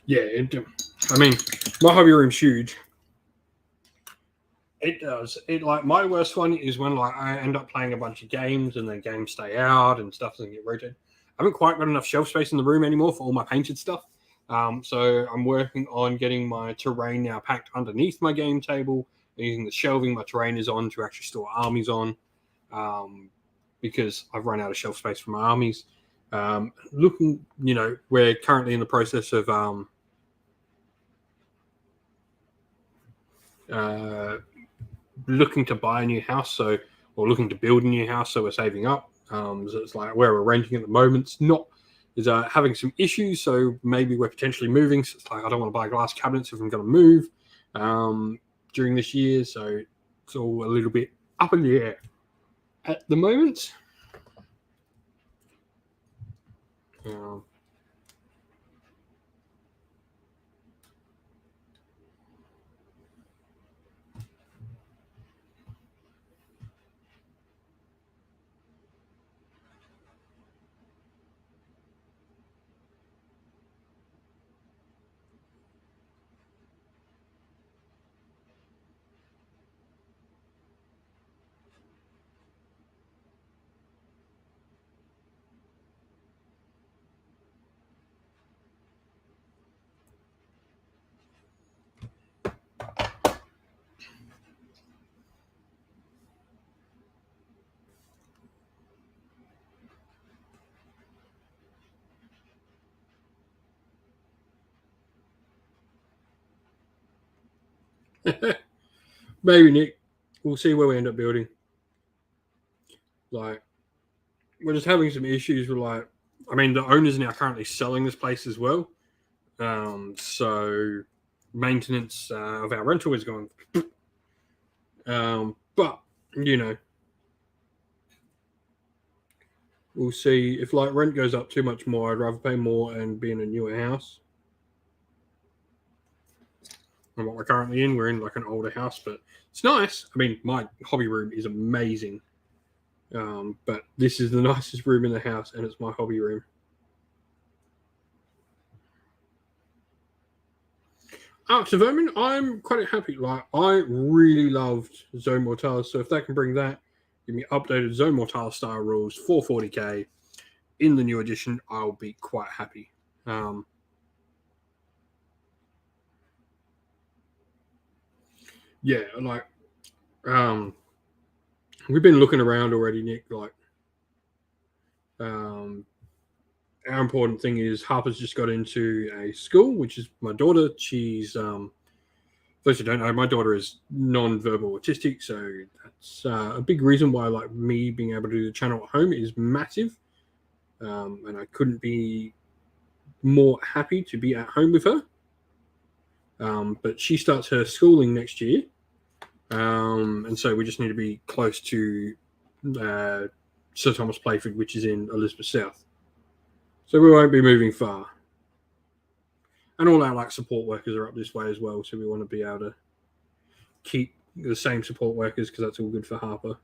Yeah, I mean, my hobby room's huge. It does. It like my worst one is when like I end up playing a bunch of games and then games stay out and stuff doesn't get rotated. I haven't quite got enough shelf space in the room anymore for all my painted stuff. So I'm working on getting my terrain now packed underneath my game table, using the shelving my terrain is on to actually store armies on, because I've run out of shelf space for my armies. Looking, we're currently in the process of uh, looking to buy a new house, or looking to build a new house, so we're saving up. So it's like where we're renting at the moment. It's not is having some issues, so maybe we're potentially moving. So it's like I don't want to buy glass cabinets if I'm going to move during this year. So it's all a little bit up in the air at the moment. Um, Maybe, Nick. We'll see where we end up building. Like, we're just having some issues with, like, I mean, the owners are now currently selling this place as well. So maintenance of our rental is going. But, you know, we'll see. If, like, rent goes up too much more, I'd rather pay more and be in a newer house. And what we're currently in, we're in, like, an older house, but it's nice. I mean, my hobby room is amazing. But this is the nicest room in the house, and it's my hobby room. To Vermin, I'm quite happy. Like, I really loved Zone Mortalis, so if they can bring that, give me updated Zone Mortalis style rules for 40k in the new edition, I'll be quite happy. Yeah, like, we've been looking around already, Nick. Like, our important thing is Harper's just got into a school, which is my daughter. She's, for those who don't know, my daughter is non-verbal autistic, so that's a big reason why, like, me being able to do the channel at home is massive. And I couldn't be more happy to be at home with her. But she starts her schooling next year. And so we just need to be close to Sir Thomas Playford, which is in Elizabeth South. So we won't be moving far. And all our, like, support workers are up this way as well, so we want to be able to keep the same support workers because that's all good for Harper.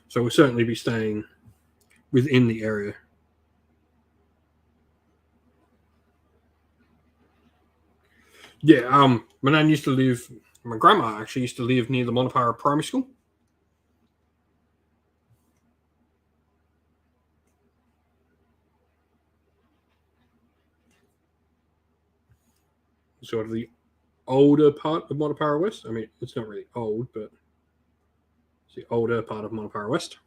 So we'll certainly be staying within the area. Yeah, my nan used to live, my grandma actually used to live near the Monopara Primary School. Sort of the older part of Monopara West. I mean, it's not really old, but it's the older part of Monopara West.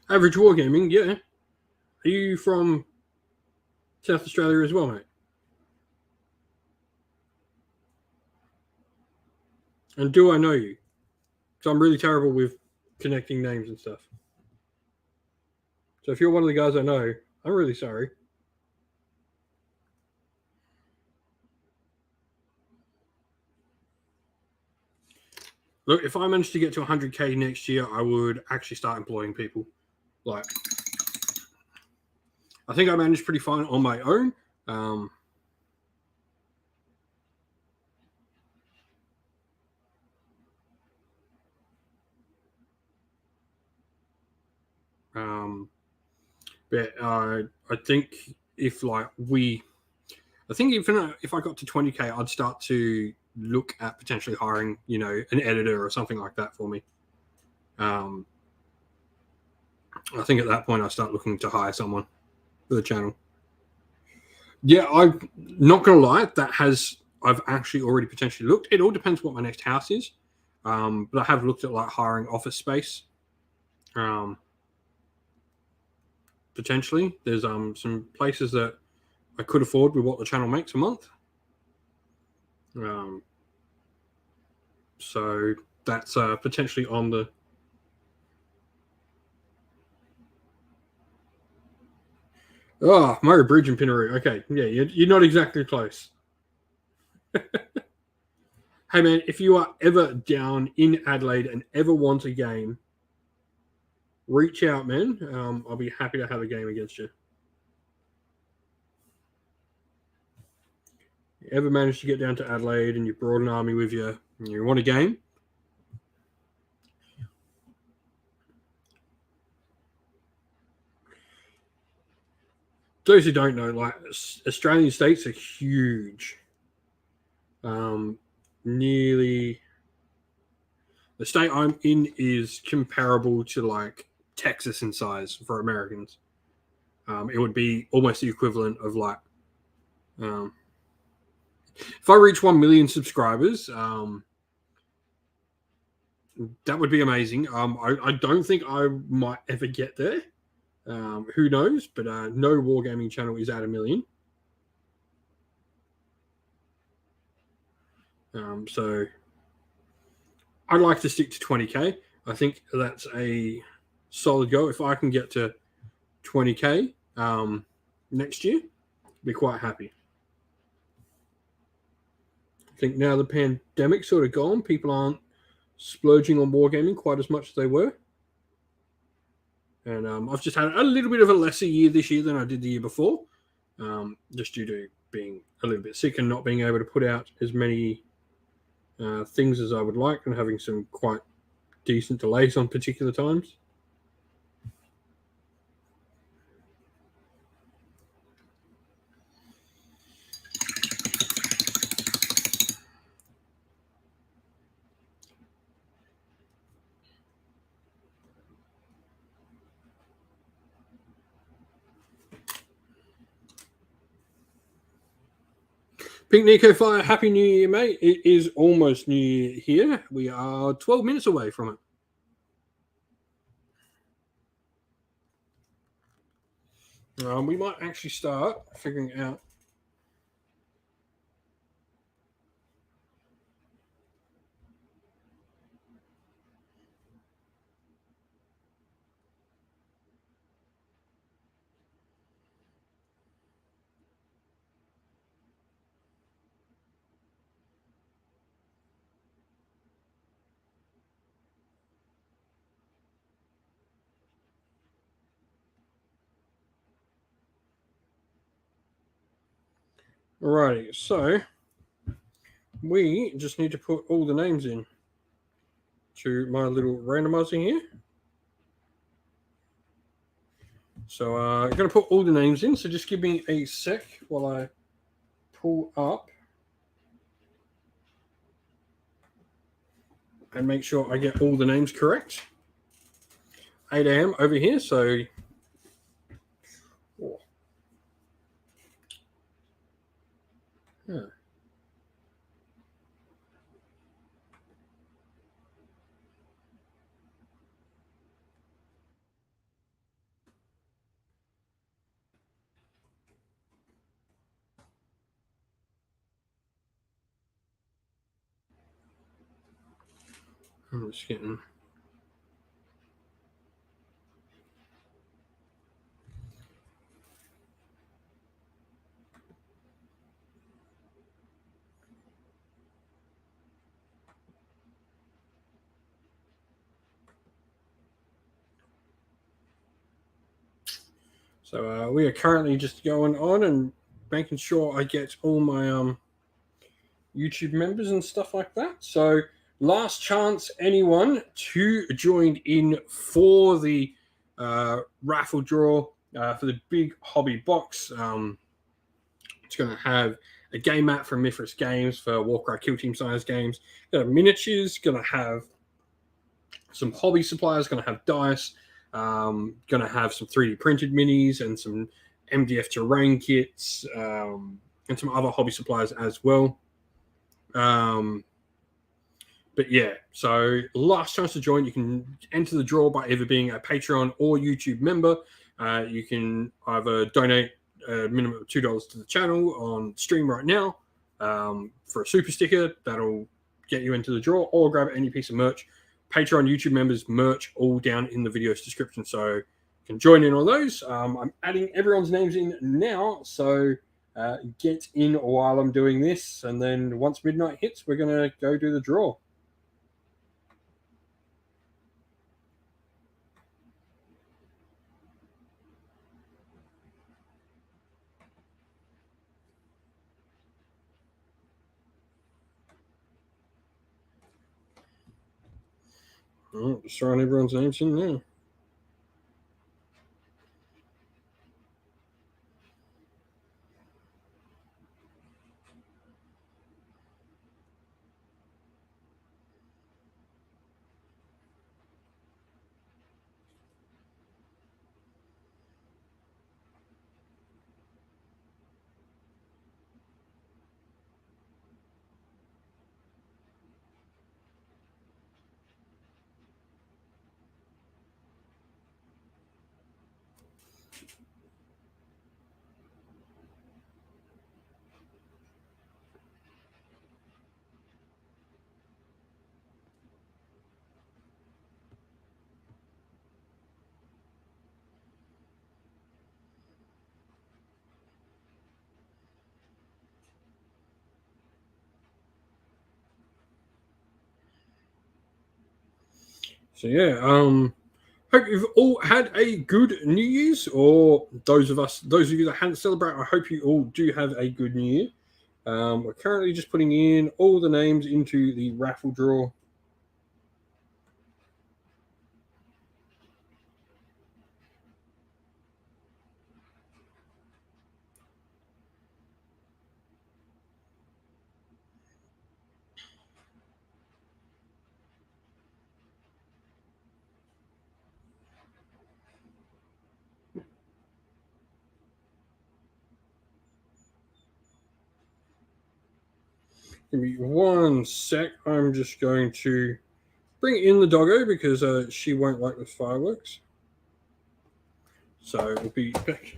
Average Wargaming, yeah. Are you from South Australia as well, mate? And do I know you? Because I'm really terrible with connecting names and stuff. So if you're one of the guys I know, I'm really sorry. Look, if I managed to get to 100k next year, I would actually start employing people. Like, I think I managed pretty fine on my own. But I think if, like, I think even if I got to 20k, I'd start to look at potentially hiring, you know, an editor or something like that for me. I think at that point I start looking to hire someone for the channel. Yeah, I'm not gonna lie, I've actually already potentially looked. It all depends what my next house is, but I have looked at, like, hiring office space. Potentially, there's some places that I could afford with what the channel makes a month. So that's potentially on the. Oh, Murray Bridge and Pinaroo. Okay, yeah, you're not exactly close. Hey, man, if you are ever down in Adelaide and ever want a game, reach out, man. I'll be happy to have a game against you. You ever managed to get down to Adelaide and you brought an army with you and you want a game? Those who don't know, like Australian states are huge. Nearly the state I'm in is comparable to like Texas in size for Americans. It would be almost the equivalent of like if I reach 1 million subscribers, that would be amazing. I don't think I might ever get there. Who knows? But no wargaming channel is at 1 million. So I'd like to stick to 20k. I think that's a solid goal. If I can get to 20k next year, I'll be quite happy. I think now the pandemic's sort of gone, people aren't splurging on wargaming quite as much as they were. And I've just had a little bit of a lesser year this year than I did the year before, just due to being a little bit sick and not being able to put out as many things as I would like and having some quite decent delays on particular times. Pink Nico Fire, Happy New Year, mate. It is almost New Year here. We are 12 minutes away from it. We might actually start figuring out. Alrighty, so we just need to put all the names in to my little randomizer here. So I'm going to put all the names in, so just give me a sec while I pull up and make sure I get all the names correct. 8 a.m. over here, so yeah. I'm just getting. So we are currently just going on and making sure I get all my YouTube members and stuff like that. So last chance anyone to join in for the raffle draw for the big hobby box. It's going to have a game mat from Mithras Games for Warcry Kill Team size games. Going to have miniatures. Going to have some hobby supplies. Going to have dice. Going to have some 3D printed minis and some MDF terrain kits and some other hobby supplies as well. But yeah, so last chance to join. You can enter the draw by either being a Patreon or YouTube member. You can either donate a minimum of $2 to the channel on stream right now for a super sticker that'll get you into the draw, or grab any piece of merch. Patreon, YouTube members, merch, all down in the video's description. So you can join in on those. I'm adding everyone's names in now, so get in while I'm doing this. And then once midnight hits, we're going to go do the draw. Oh, just throwing everyone's names in now. So yeah, hope you've all had a good New Year's, or those of you that hadn't celebrated, I hope you all do have a good New Year. We're currently just putting in all the names into the raffle draw. Give me one sec. I'm just going to bring in the doggo because she won't like the fireworks. So we'll be back.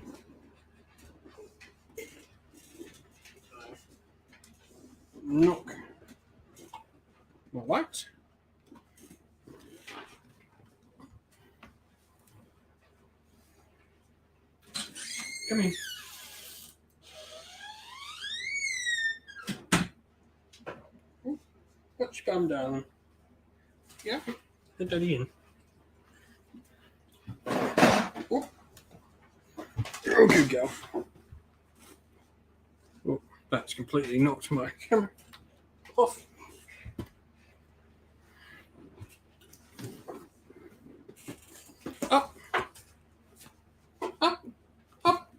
Knock. What? Come in. What's your bum, darling? Yeah. Let daddy in. Oh, you're a good girl. Oh, that's completely knocked my camera off. Up. Up. Up.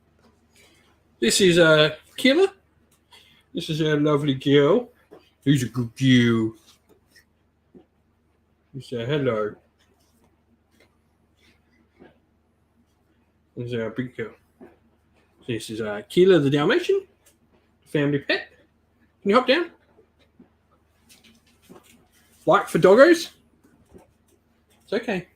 This is Killer. This is a lovely girl. Who's a good girl? You say hello. This is a big girl. This is Keela the Dalmatian, family pet. Can you hop down? Like for doggos? It's okay.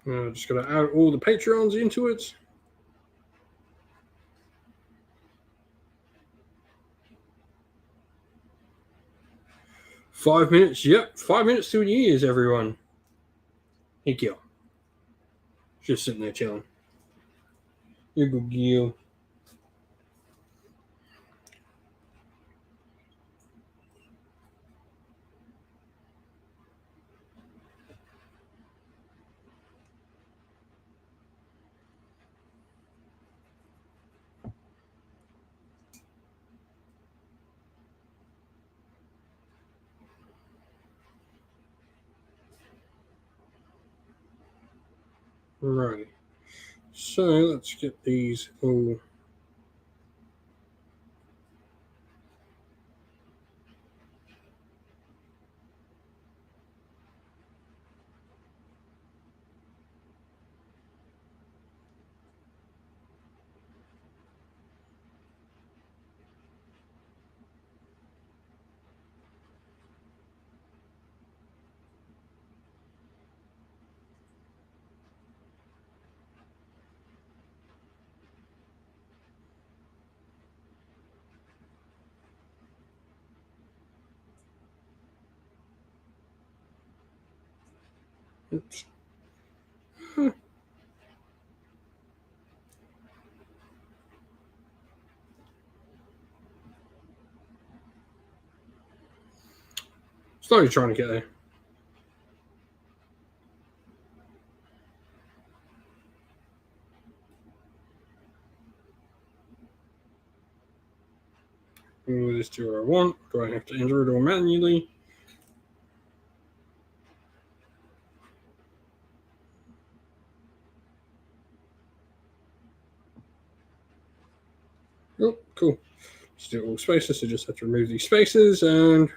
Just going to add all the Patreons into it. Five minutes. Yep, 5 minutes to New Year's, everyone. Thank you. Just sitting there chilling. You're a good girl. Right. So let's get these all. Oops. Slowly trying to get there. Move this to where I want. Do I have to enter it all manually? Oh, cool. Let's do all spaces, so just have to remove these spaces, and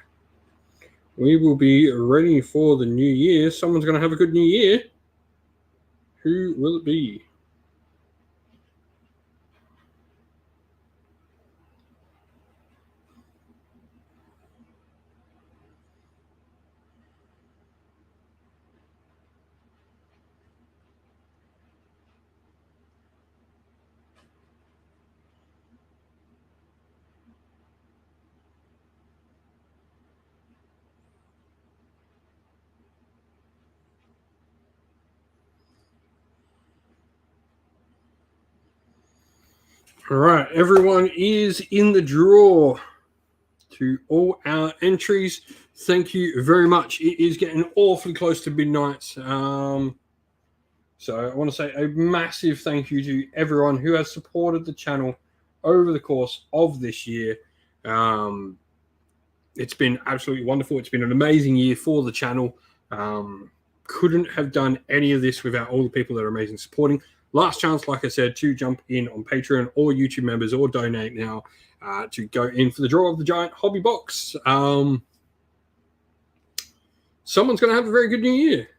we will be ready for the new year. Someone's going to have a good new year. Who will it be? All right, everyone is in the draw to all our entries. Thank you very much. It is getting awfully close to midnight. So I want to say a massive thank you to everyone who has supported the channel over the course of this year. It's been absolutely wonderful. It's been an amazing year for the channel. Couldn't have done any of this without all the people that are amazing supporting. Last chance, like I said, to jump in on Patreon or YouTube members or donate now to go in for the draw of the giant hobby box. Someone's going to have a very good new year.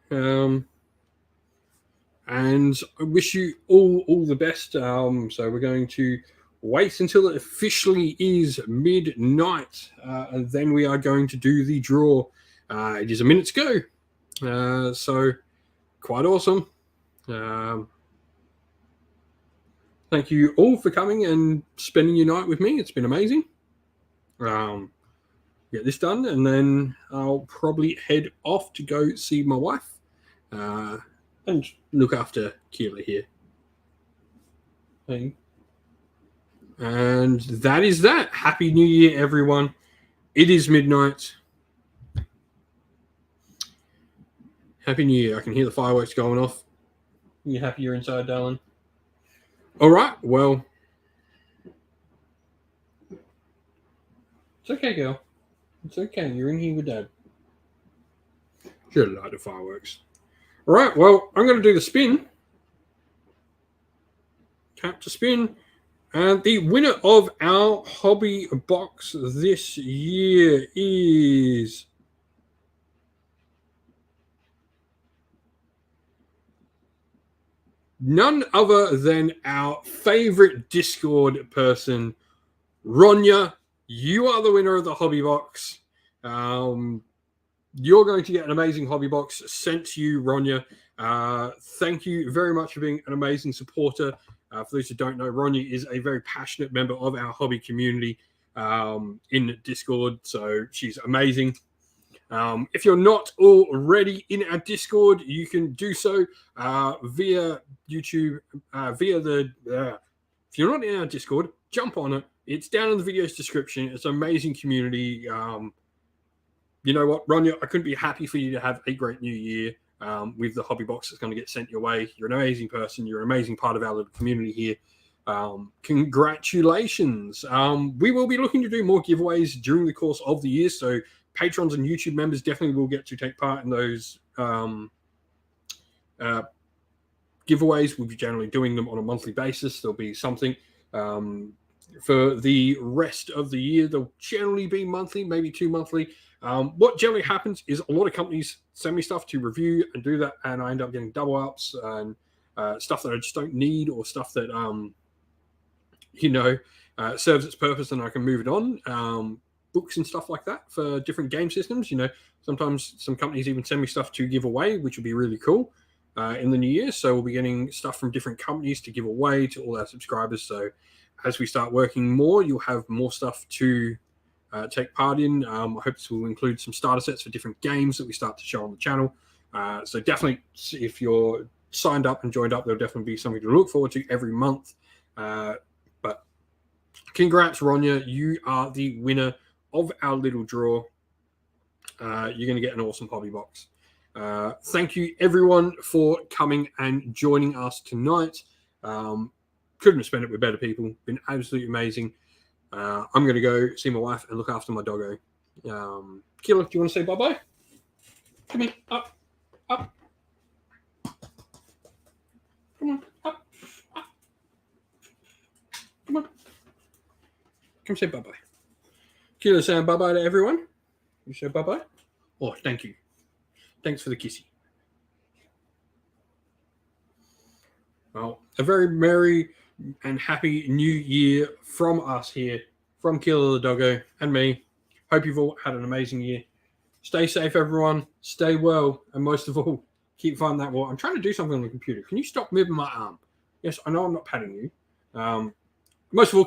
And I wish you all the best. So we're going to wait until it officially is midnight, and then we are going to do the draw. It is a minute to go. So quite awesome. Thank you all for coming and spending your night with me. It's been amazing. Get this done, and then I'll probably head off to go see my wife and look after Keela here. And that is that. Happy New Year, everyone. It is midnight. Happy New Year. I can hear the fireworks going off. You happy you're inside, darling? All right. Well, it's okay, girl. It's okay. You're in here with Dad. Should have lighted the fireworks. All right. Well, I'm going to do the spin. Tap to spin. And the winner of our hobby box this year is none other than our favorite Discord person, Ronya. You are the winner of the hobby box. You're going to get an amazing hobby box sent to you, Ronya. Thank you very much for being an amazing supporter. For those who don't know, Ronya is a very passionate member of our hobby community in Discord, so she's amazing. If you're not already in our Discord, you can do so via YouTube, if you're not in our Discord, jump on it. It's down in the video's description. It's an amazing community. You know what, Ronya, I couldn't be happy for you to have a great new year with the hobby box that's going to get sent your way. You're an amazing person. You're an amazing part of our little community here. Congratulations. We will be looking to do more giveaways during the course of the year, so patrons and YouTube members definitely will get to take part in those giveaways. We'll be generally doing them on a monthly basis. There'll be something. For the rest of the year, they'll generally be monthly, maybe 2 monthly. What generally happens is a lot of companies send me stuff to review and do that, and I end up getting double ups and stuff that I just don't need, or stuff that serves its purpose, and I can move it on. Books and stuff like that for different game systems. Sometimes some companies even send me stuff to give away, which would be really cool in the new year. So we'll be getting stuff from different companies to give away to all our subscribers. So as we start working more, you'll have more stuff to take part in. I hope this will include some starter sets for different games that we start to show on the channel. So definitely, if you're signed up and joined up, there'll definitely be something to look forward to every month. But congrats, Ronya. You are the winner of our little draw. You're going to get an awesome hobby box. Thank you, everyone, for coming and joining us tonight. Couldn't have spent it with better people. Been absolutely amazing. I'm going to go see my wife and look after my doggo. Killer, do you want to say bye-bye? Come here. Up. Come on. Up. Come on. Come say bye-bye. Killer saying bye-bye to everyone. You say bye-bye? Oh, thank you. Thanks for the kissy. Well, a very merry and happy new year from us here, from Killer the Doggo and me. Hope you've all had an amazing year. Stay safe, everyone. Stay well. And most of all, keep finding that wall. I'm trying to do something on the computer. Can you stop moving my arm? Yes, I know I'm not patting you. Most of all,